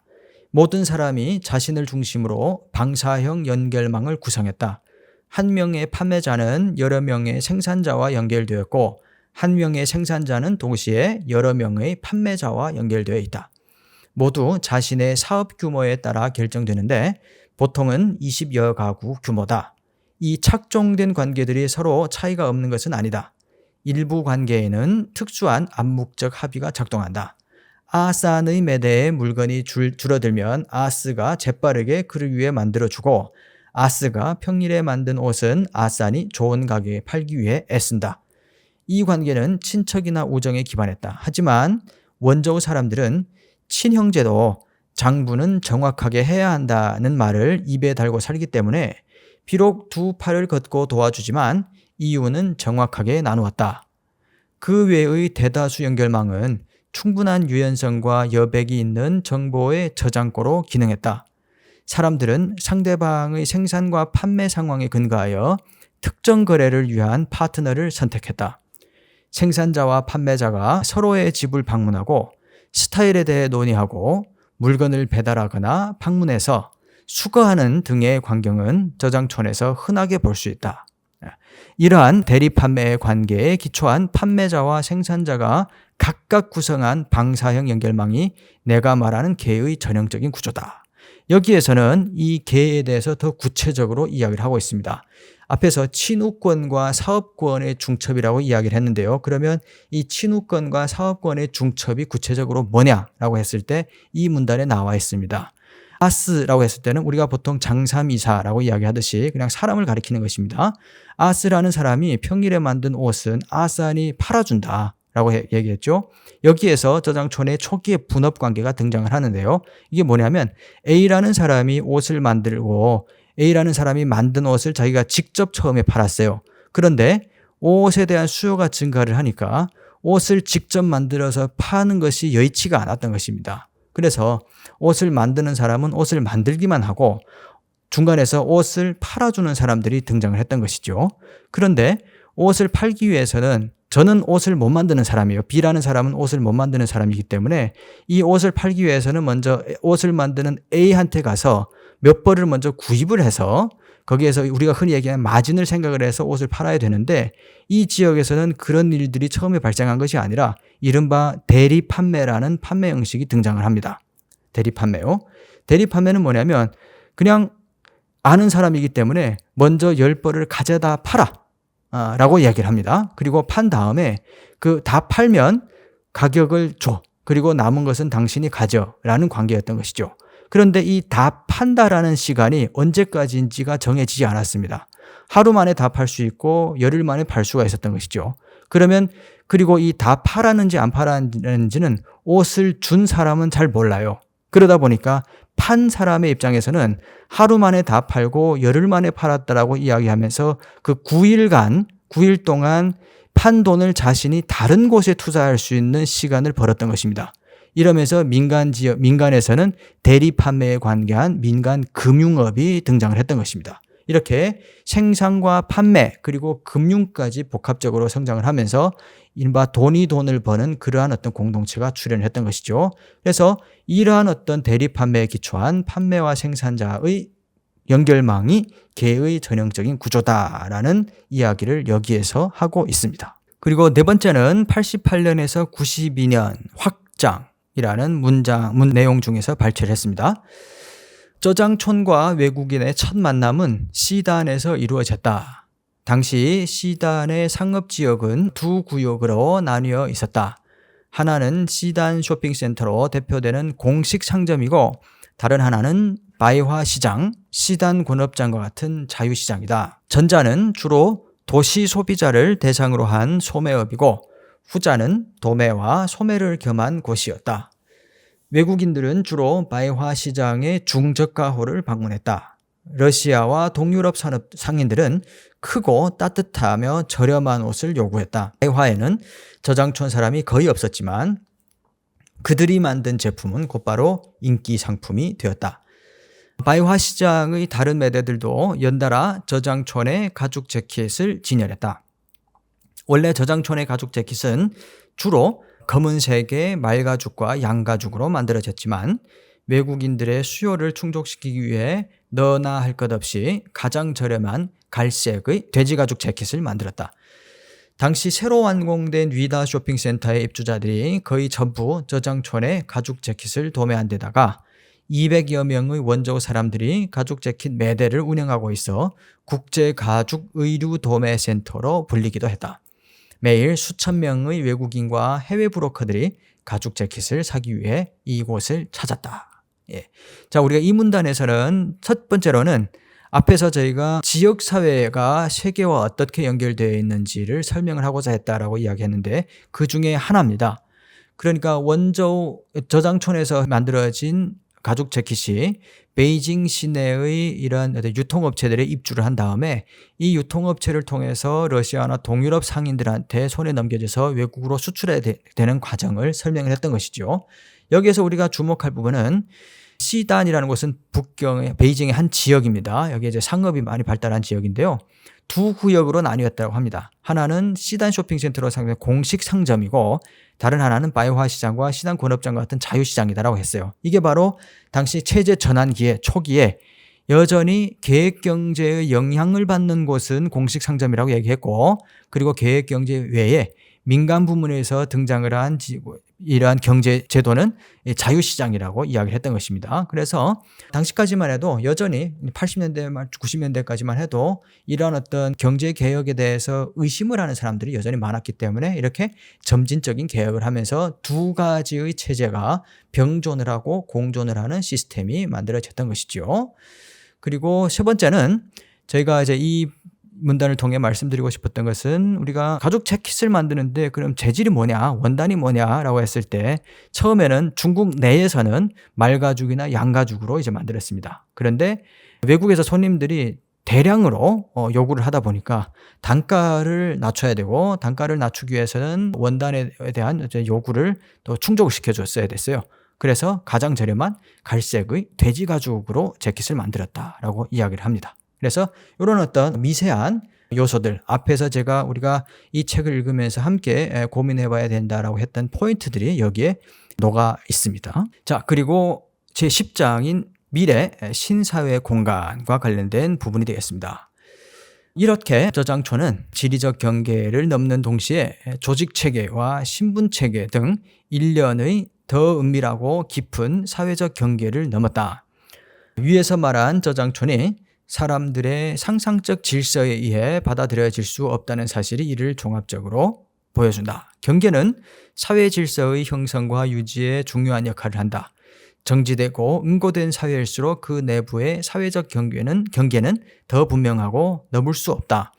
Speaker 1: 모든 사람이 자신을 중심으로 방사형 연결망을 구성했다. 한 명의 판매자는 여러 명의 생산자와 연결되었고 한 명의 생산자는 동시에 여러 명의 판매자와 연결되어 있다. 모두 자신의 사업 규모에 따라 결정되는데 보통은 20여 가구 규모다. 이 착종된 관계들이 서로 차이가 없는 것은 아니다. 일부 관계에는 특수한 암묵적 합의가 작동한다. 아산의 매대에 물건이 줄어들면 아스가 재빠르게 그를 위해 만들어주고 아스가 평일에 만든 옷은 아산이 좋은 가격에 팔기 위해 애쓴다. 이 관계는 친척이나 우정에 기반했다. 하지만 원조 사람들은 친형제도 장부는 정확하게 해야 한다는 말을 입에 달고 살기 때문에 비록 두 팔을 걷고 도와주지만 이유는 정확하게 나누었다. 그 외의 대다수 연결망은 충분한 유연성과 여백이 있는 정보의 저장고로 기능했다. 사람들은 상대방의 생산과 판매 상황에 근거하여 특정 거래를 위한 파트너를 선택했다. 생산자와 판매자가 서로의 집을 방문하고 스타일에 대해 논의하고 물건을 배달하거나 방문해서 수거하는 등의 광경은 저장촌에서 흔하게 볼 수 있다. 이러한 대리 판매의 관계에 기초한 판매자와 생산자가 각각 구성한 방사형 연결망이 내가 말하는 계의 전형적인 구조다. 여기에서는 이 계에 대해서 더 구체적으로 이야기를 하고 있습니다. 앞에서 친우권과 사업권의 중첩이라고 이야기를 했는데요. 그러면 이 친우권과 사업권의 중첩이 구체적으로 뭐냐라고 했을 때 이 문단에 나와 있습니다. 아스라고 했을 때는 우리가 보통 장삼이사라고 이야기하듯이 그냥 사람을 가리키는 것입니다. 아스라는 사람이 평일에 만든 옷은 아산이 팔아준다 라고 얘기했죠. 여기에서 저장촌의 초기의 분업관계가 등장을 하는데요. 이게 뭐냐면 A라는 사람이 옷을 만들고 A라는 사람이 만든 옷을 자기가 직접 처음에 팔았어요. 그런데 옷에 대한 수요가 증가를 하니까 옷을 직접 만들어서 파는 것이 여의치가 않았던 것입니다. 그래서 옷을 만드는 사람은 옷을 만들기만 하고 중간에서 옷을 팔아주는 사람들이 등장을 했던 것이죠. 그런데 옷을 팔기 위해서는 저는 옷을 못 만드는 사람이에요. B라는 사람은 옷을 못 만드는 사람이기 때문에 이 옷을 팔기 위해서는 먼저 옷을 만드는 A한테 가서 몇 벌을 먼저 구입을 해서 거기에서 우리가 흔히 얘기하는 마진을 생각을 해서 옷을 팔아야 되는데 이 지역에서는 그런 일들이 처음에 발생한 것이 아니라 이른바 대리 판매라는 판매 형식이 등장을 합니다. 대리 판매요. 대리 판매는 뭐냐면 그냥 아는 사람이기 때문에 먼저 10벌을 가져다 팔아 라고 이야기를 합니다. 그리고 판 다음에 그 다 팔면 가격을 줘. 그리고 남은 것은 당신이 가져 라는 관계였던 것이죠. 그런데 이 다 판다라는 시간이 언제까지인지가 정해지지 않았습니다. 하루 만에 다 팔 수 있고 열흘 만에 팔 수가 있었던 것이죠. 그러면 그리고 이 다 팔았는지 안 팔았는지는 옷을 준 사람은 잘 몰라요. 그러다 보니까 판 사람의 입장에서는 하루 만에 다 팔고 열흘 만에 팔았다라고 이야기하면서 그 9일 동안 판 돈을 자신이 다른 곳에 투자할 수 있는 시간을 벌었던 것입니다. 이러면서 민간에서는 대리 판매에 관계한 민간 금융업이 등장을 했던 것입니다. 이렇게 생산과 판매 그리고 금융까지 복합적으로 성장을 하면서 이른바 돈을 버는 그러한 어떤 공동체가 출현했던 것이죠. 그래서 이러한 어떤 대리 판매에 기초한 판매와 생산자의 연결망이 개의 전형적인 구조다라는 이야기를 여기에서 하고 있습니다. 그리고 네 번째는 88년에서 92년 확장이라는 문 내용 중에서 발췌를 했습니다. 저장촌과 외국인의 첫 만남은 C단에서 이루어졌다. 당시 C단의 상업지역은 두 구역으로 나뉘어 있었다. 하나는 C단 쇼핑센터로 대표되는 공식 상점이고 다른 하나는 바이화시장, C단 권업장과 같은 자유시장이다. 전자는 주로 도시 소비자를 대상으로 한 소매업이고 후자는 도매와 소매를 겸한 곳이었다. 외국인들은 주로 바이화시장의 중저가호를 방문했다. 러시아와 동유럽 산업 상인들은 크고 따뜻하며 저렴한 옷을 요구했다. 바이화에는 저장촌 사람이 거의 없었지만 그들이 만든 제품은 곧바로 인기 상품이 되었다. 바이화 시장의 다른 매대들도 연달아 저장촌의 가죽 재킷을 진열했다. 원래 저장촌의 가죽 재킷은 주로 검은색의 말가죽과 양가죽으로 만들어졌지만 외국인들의 수요를 충족시키기 위해 너나 할 것 없이 가장 저렴한 갈색의 돼지가죽 재킷을 만들었다. 당시 새로 완공된 위다 쇼핑센터의 입주자들이 거의 전부 저장촌의 가죽 재킷을 도매한 데다가 200여 명의 원조 사람들이 가죽 재킷 매대를 운영하고 있어 국제 가죽 의류 도매 센터로 불리기도 했다. 매일 수천 명의 외국인과 해외 브로커들이 가죽 재킷을 사기 위해 이곳을 찾았다. 자, 우리가 이 문단에서는 첫 번째로는 앞에서 저희가 지역사회가 세계와 어떻게 연결되어 있는지를 설명을 하고자 했다라고 이야기했는데 그 중에 하나입니다. 그러니까 원조 저장촌에서 만들어진 가죽 재킷이 베이징 시내의 이런 유통업체들에 입주를 한 다음에 이 유통업체를 통해서 러시아나 동유럽 상인들한테 손에 넘겨져서 외국으로 수출되는 과정을 설명을 했던 것이죠. 여기에서 우리가 주목할 부분은 C단이라는 곳은 북경의 베이징의 한 지역입니다. 여기 이제 상업이 많이 발달한 지역인데요. 두 구역으로 나뉘었다고 합니다. 하나는 C단 쇼핑센터로 상대한 공식 상점이고 다른 하나는 바이화 시장과 C단 권업장과 같은 자유시장이다라고 했어요. 이게 바로 당시 체제 전환기에 초기에 여전히 계획경제의 영향을 받는 곳은 공식 상점이라고 얘기했고 그리고 계획경제 외에 민간 부문에서 등장을 한 이러한 경제 제도는 자유시장이라고 이야기를 했던 것입니다. 그래서 당시까지만 해도 여전히 80년대 말 90년대까지만 해도 이러한 어떤 경제개혁에 대해서 의심을 하는 사람들이 여전히 많았기 때문에 이렇게 점진적인 개혁을 하면서 두 가지의 체제가 병존을 하고 공존을 하는 시스템이 만들어졌던 것이죠. 그리고 세 번째는 저희가 이제 이 문단을 통해 말씀드리고 싶었던 것은 우리가 가죽 재킷을 만드는데 그럼 재질이 뭐냐, 원단이 뭐냐라고 했을 때 처음에는 중국 내에서는 말가죽이나 양가죽으로 이제 만들었습니다. 그런데 외국에서 손님들이 대량으로 요구를 하다 보니까 단가를 낮춰야 되고 단가를 낮추기 위해서는 원단에 대한 요구를 또 충족을 시켜줬어야 됐어요. 그래서 가장 저렴한 갈색의 돼지가죽으로 재킷을 만들었다라고 이야기를 합니다. 그래서 이런 어떤 미세한 요소들 앞에서 우리가 이 책을 읽으면서 함께 고민해 봐야 된다라고 했던 포인트들이 여기에 녹아 있습니다. 자, 그리고 제10장인 미래 신사회 공간과 관련된 부분이 되겠습니다. 이렇게 저장촌은 지리적 경계를 넘는 동시에 조직체계와 신분체계 등 일련의 더 은밀하고 깊은 사회적 경계를 넘었다. 위에서 말한 저장촌이 사람들의 상상적 질서에 의해 받아들여질 수 없다는 사실이 이를 종합적으로 보여준다. 경계는 사회 질서의 형성과 유지에 중요한 역할을 한다. 정지되고 응고된 사회일수록 그 내부의 사회적 경계는 더 분명하고 넘을 수 없다.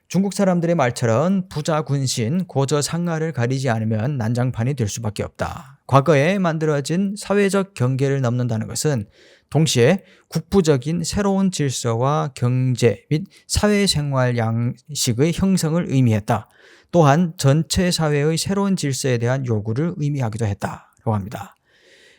Speaker 1: 중국 사람들의 말처럼 부자 군신, 고저 상하를 가리지 않으면 난장판이 될 수밖에 없다. 과거에 만들어진 사회적 경계를 넘는다는 것은 동시에 국부적인 새로운 질서와 경제 및 사회생활 양식의 형성을 의미했다. 또한 전체 사회의 새로운 질서에 대한 요구를 의미하기도 했다. 있다라고 합니다.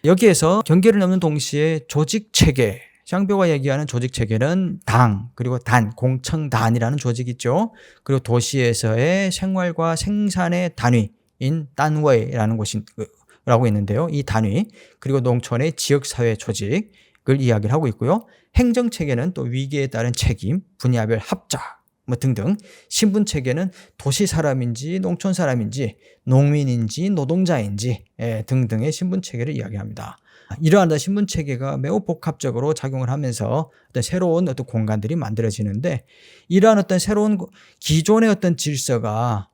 Speaker 1: 여기에서 경계를 넘는 동시에 조직체계, 샹벼가 얘기하는 조직체계는 당, 그리고 단, 공청단이라는 조직이 있죠. 그리고 도시에서의 생활과 생산의 단위인 단웨이라는 곳이라고 있는데요. 이 단위, 그리고 농촌의 지역사회 조직을 이야기를 하고 있고요. 행정체계는 또 위기에 따른 책임, 분야별 합작, 등등. 신분체계는 도시 사람인지 농촌 사람인지 농민인지 노동자인지 등등의 신분체계를 이야기합니다. 이러한 신분체계가 매우 복합적으로 작용을 하면서 어떤 새로운 어떤 공간들이 만들어지는데, 이러한 어떤 새로운 기존의 어떤 질서가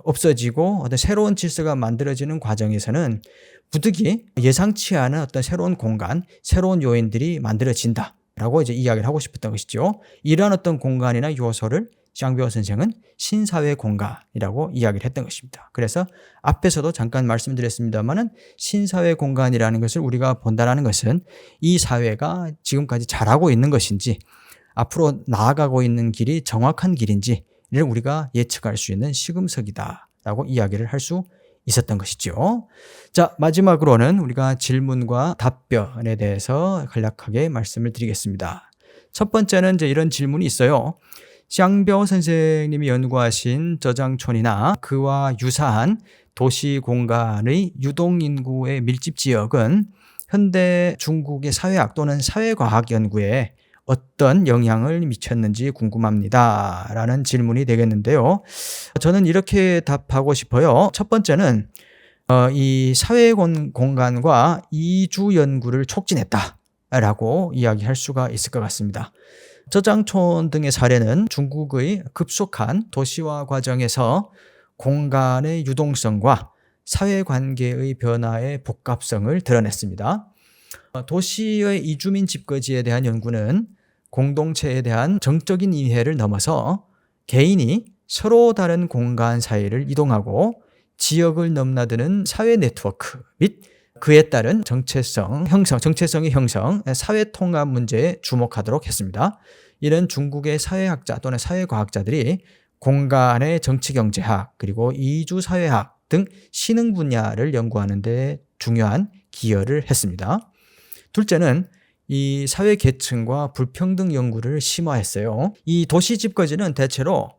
Speaker 1: 없어지고 어떤 새로운 질서가 만들어지는 과정에서는 부득이 예상치 않은 어떤 새로운 공간, 새로운 요인들이 만들어진다라고 이제 이야기를 하고 싶었던 것이죠. 이러한 어떤 공간이나 요소를 샹벼 선생은 신사회 공간이라고 이야기를 했던 것입니다. 그래서 앞에서도 잠깐 말씀드렸습니다만은 신사회 공간이라는 것을 우리가 본다는 것은 이 사회가 지금까지 잘하고 있는 것인지 앞으로 나아가고 있는 길이 정확한 길인지를 우리가 예측할 수 있는 시금석이다라고 이야기를 할 수 있었던 것이죠. 자, 마지막으로는 우리가 질문과 답변에 대해서 간략하게 말씀을 드리겠습니다. 첫 번째는 이제 이런 질문이 있어요. 샹벼 선생님이 연구하신 저장촌이나 그와 유사한 도시 공간의 유동인구의 밀집 지역은 현대 중국의 사회학 또는 사회과학 연구에 어떤 영향을 미쳤는지 궁금합니다 라는 질문이 되겠는데요. 저는 이렇게 답하고 싶어요. 첫 번째는 이 사회 공간과 이주 연구를 촉진했다라고 이야기할 수가 있을 것 같습니다. 저장촌 등의 사례는 중국의 급속한 도시화 과정에서 공간의 유동성과 사회관계의 변화의 복합성을 드러냈습니다. 도시의 이주민 집거지에 대한 연구는 공동체에 대한 정적인 이해를 넘어서 개인이 서로 다른 공간 사이를 이동하고 지역을 넘나드는 사회 네트워크 및 그에 따른 정체성의 형성, 사회 통합 문제에 주목하도록 했습니다. 이런 중국의 사회학자 또는 사회과학자들이 공간의 정치경제학 그리고 이주사회학 등 신흥 분야를 연구하는 데 중요한 기여를 했습니다. 둘째는 이 사회 계층과 불평등 연구를 심화했어요. 이 도시 집거지는 대체로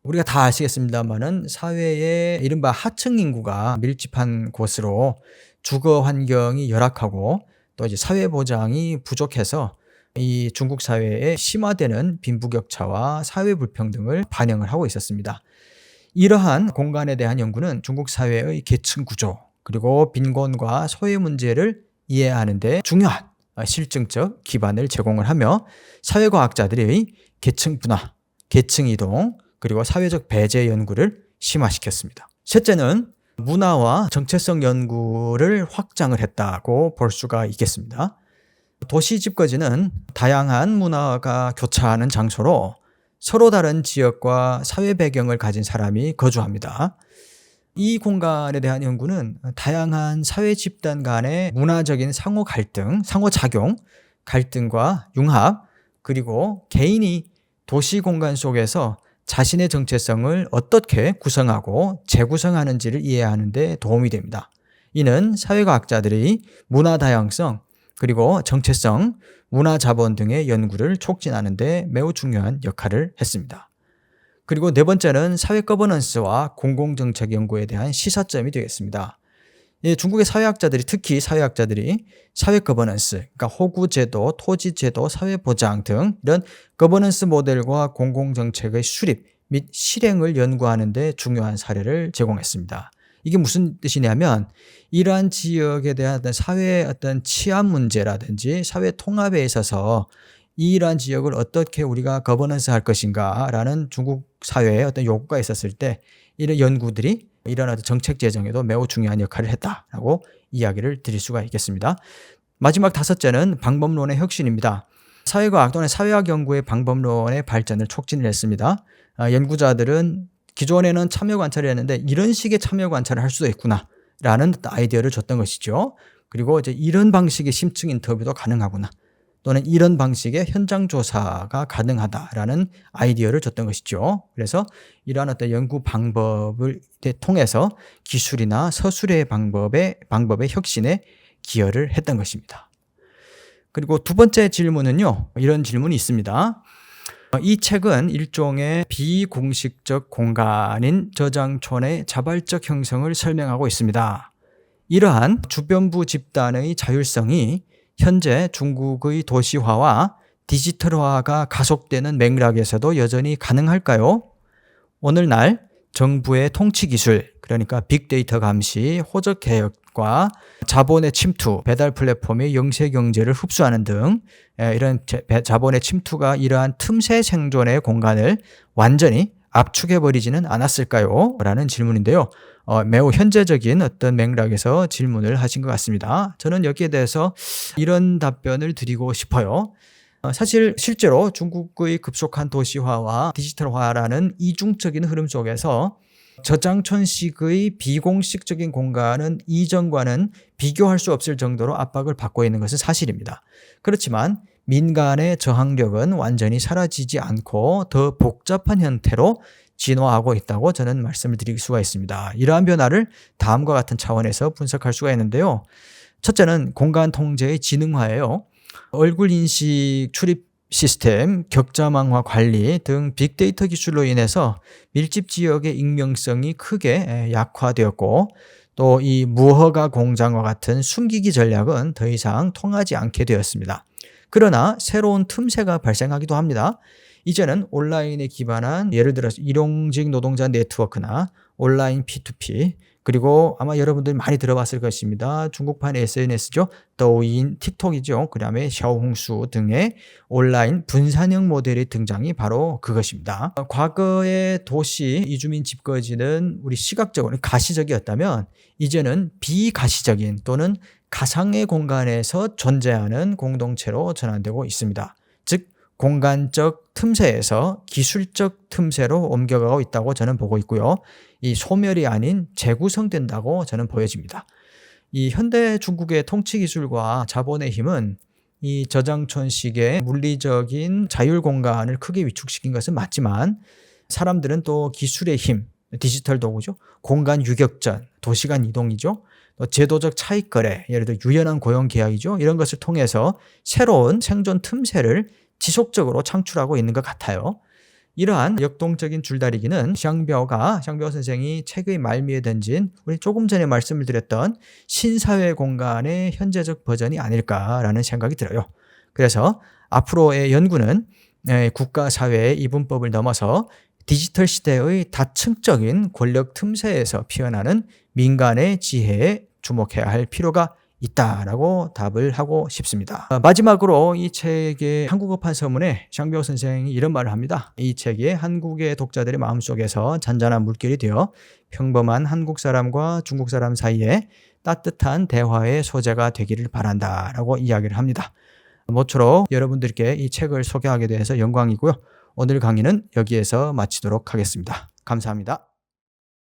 Speaker 1: 우리가 다 아시겠습니다만은 사회의 이른바 하층 인구가 밀집한 곳으로 주거 환경이 열악하고 또 이제 사회 보장이 부족해서 이 중국 사회에 심화되는 빈부격차와 사회 불평등을 반영을 하고 있었습니다. 이러한 공간에 대한 연구는 중국 사회의 계층 구조 그리고 빈곤과 소외 문제를 이해하는 데 중요한 실증적 기반을 제공을 하며 사회과학자들의 계층 분화, 계층 이동 그리고 사회적 배제 연구를 심화시켰습니다. 셋째는 문화와 정체성 연구를 확장을 했다고 볼 수가 있겠습니다. 도시 집거지는 다양한 문화가 교차하는 장소로 서로 다른 지역과 사회 배경을 가진 사람이 거주합니다. 이 공간에 대한 연구는 다양한 사회 집단 간의 문화적인 상호 갈등, 상호작용, 갈등과 융합, 그리고 개인이 도시 공간 속에서 자신의 정체성을 어떻게 구성하고 재구성하는지를 이해하는 데 도움이 됩니다. 이는 사회과학자들이 문화 다양성, 그리고 정체성, 문화 자본 등의 연구를 촉진하는 데 매우 중요한 역할을 했습니다. 그리고 네 번째는 사회 거버넌스와 공공정책 연구에 대한 시사점이 되겠습니다. 중국의 사회학자들이 특히 사회학자들이 사회 거버넌스, 그러니까 호구제도, 토지제도, 사회보장 등 이런 거버넌스 모델과 공공정책의 수립 및 실행을 연구하는 데 중요한 사례를 제공했습니다. 이게 무슨 뜻이냐면 이러한 지역에 대한 어떤 사회의 어떤 치안 문제라든지 사회 통합에 있어서 이러한 지역을 어떻게 우리가 거버넌스 할 것인가 라는 중국 사회에 어떤 요구가 있었을 때 이런 연구들이 이런 어떤 정책 제정에도 매우 중요한 역할을 했다라고 이야기를 드릴 수가 있겠습니다. 마지막 다섯째는 방법론의 혁신입니다. 사회과학 또는 사회학 연구의 방법론의 발전을 촉진을 했습니다. 연구자들은 기존에는 참여 관찰을 했는데 이런 식의 참여 관찰을 할 수도 있구나 라는 아이디어를 줬던 것이죠. 그리고 이제 이런 방식의 심층 인터뷰도 가능하구나. 또는 이런 방식의 현장 조사가 가능하다라는 아이디어를 줬던 것이죠. 그래서 이러한 어떤 연구 방법을 통해서 기술이나 서술의 방법의 혁신에 기여를 했던 것입니다. 그리고 두 번째 질문은요, 이런 질문이 있습니다. 이 책은 일종의 비공식적 공간인 저장촌의 자발적 형성을 설명하고 있습니다. 이러한 주변부 집단의 자율성이 현재 중국의 도시화와 디지털화가 가속되는 맥락에서도 여전히 가능할까요? 오늘날 정부의 통치기술, 그러니까 빅데이터 감시, 호적 개혁과 자본의 침투, 배달 플랫폼의 영세 경제를 흡수하는 등 이런 자본의 침투가 이러한 틈새 생존의 공간을 완전히 압축해버리지는 않았을까요? 라는 질문인데요. 매우 현재적인 어떤 맥락에서 질문을 하신 것 같습니다. 저는 여기에 대해서 이런 답변을 드리고 싶어요. 사실 실제로 중국의 급속한 도시화와 디지털화라는 이중적인 흐름 속에서 저장촌식의 비공식적인 공간은 이전과는 비교할 수 없을 정도로 압박을 받고 있는 것은 사실입니다. 그렇지만 민간의 저항력은 완전히 사라지지 않고 더 복잡한 형태로 진화하고 있다고 저는 말씀을 드릴 수가 있습니다. 이러한 변화를 다음과 같은 차원에서 분석할 수가 있는데요. 첫째는 공간 통제의 지능화예요. 얼굴 인식 출입 시스템, 격자망화 관리 등 빅데이터 기술로 인해서 밀집 지역의 익명성이 크게 약화되었고, 또 이 무허가 공장과 같은 숨기기 전략은 더 이상 통하지 않게 되었습니다. 그러나 새로운 틈새가 발생하기도 합니다. 이제는 온라인에 기반한 예를 들어서 일용직 노동자 네트워크나 온라인 P2P, 그리고 아마 여러분들이 많이 들어봤을 것입니다. 중국판의 SNS죠. 더우인, 틱톡이죠. 그 다음에 샤오홍수 등의 온라인 분산형 모델의 등장이 바로 그것입니다. 과거의 도시 이주민 집거지는 우리 시각적으로 가시적이었다면 이제는 비가시적인 또는 가상의 공간에서 존재하는 공동체로 전환되고 있습니다. 즉 공간적 틈새에서 기술적 틈새로 옮겨가고 있다고 저는 보고 있고요. 이 소멸이 아닌 재구성된다고 저는 보여집니다. 이 현대 중국의 통치 기술과 자본의 힘은 이 저장촌식의 물리적인 자율 공간을 크게 위축시킨 것은 맞지만, 사람들은 또 기술의 힘, 디지털 도구죠. 공간 유격전, 도시간 이동이죠. 또 제도적 차익 거래, 예를 들어 유연한 고용 계약이죠. 이런 것을 통해서 새로운 생존 틈새를 지속적으로 창출하고 있는 것 같아요. 이러한 역동적인 줄다리기는 샹비ao 선생이 책의 말미에 던진 우리 조금 전에 말씀을 드렸던 신사회 공간의 현재적 버전이 아닐까라는 생각이 들어요. 그래서 앞으로의 연구는 국가사회의 이분법을 넘어서 디지털 시대의 다층적인 권력 틈새에서 피어나는 민간의 지혜에 주목해야 할 필요가 있다라고 답을 하고 싶습니다. 마지막으로 이 책의 한국어판 서문에 샹비ao 선생이 이런 말을 합니다. 이 책이 한국의 독자들의 마음속에서 잔잔한 물결이 되어 평범한 한국 사람과 중국 사람 사이에 따뜻한 대화의 소재가 되기를 바란다라고 이야기를 합니다. 모쪼록 여러분들께 이 책을 소개하게 돼서 영광이고요. 오늘 강의는 여기에서 마치도록 하겠습니다. 감사합니다.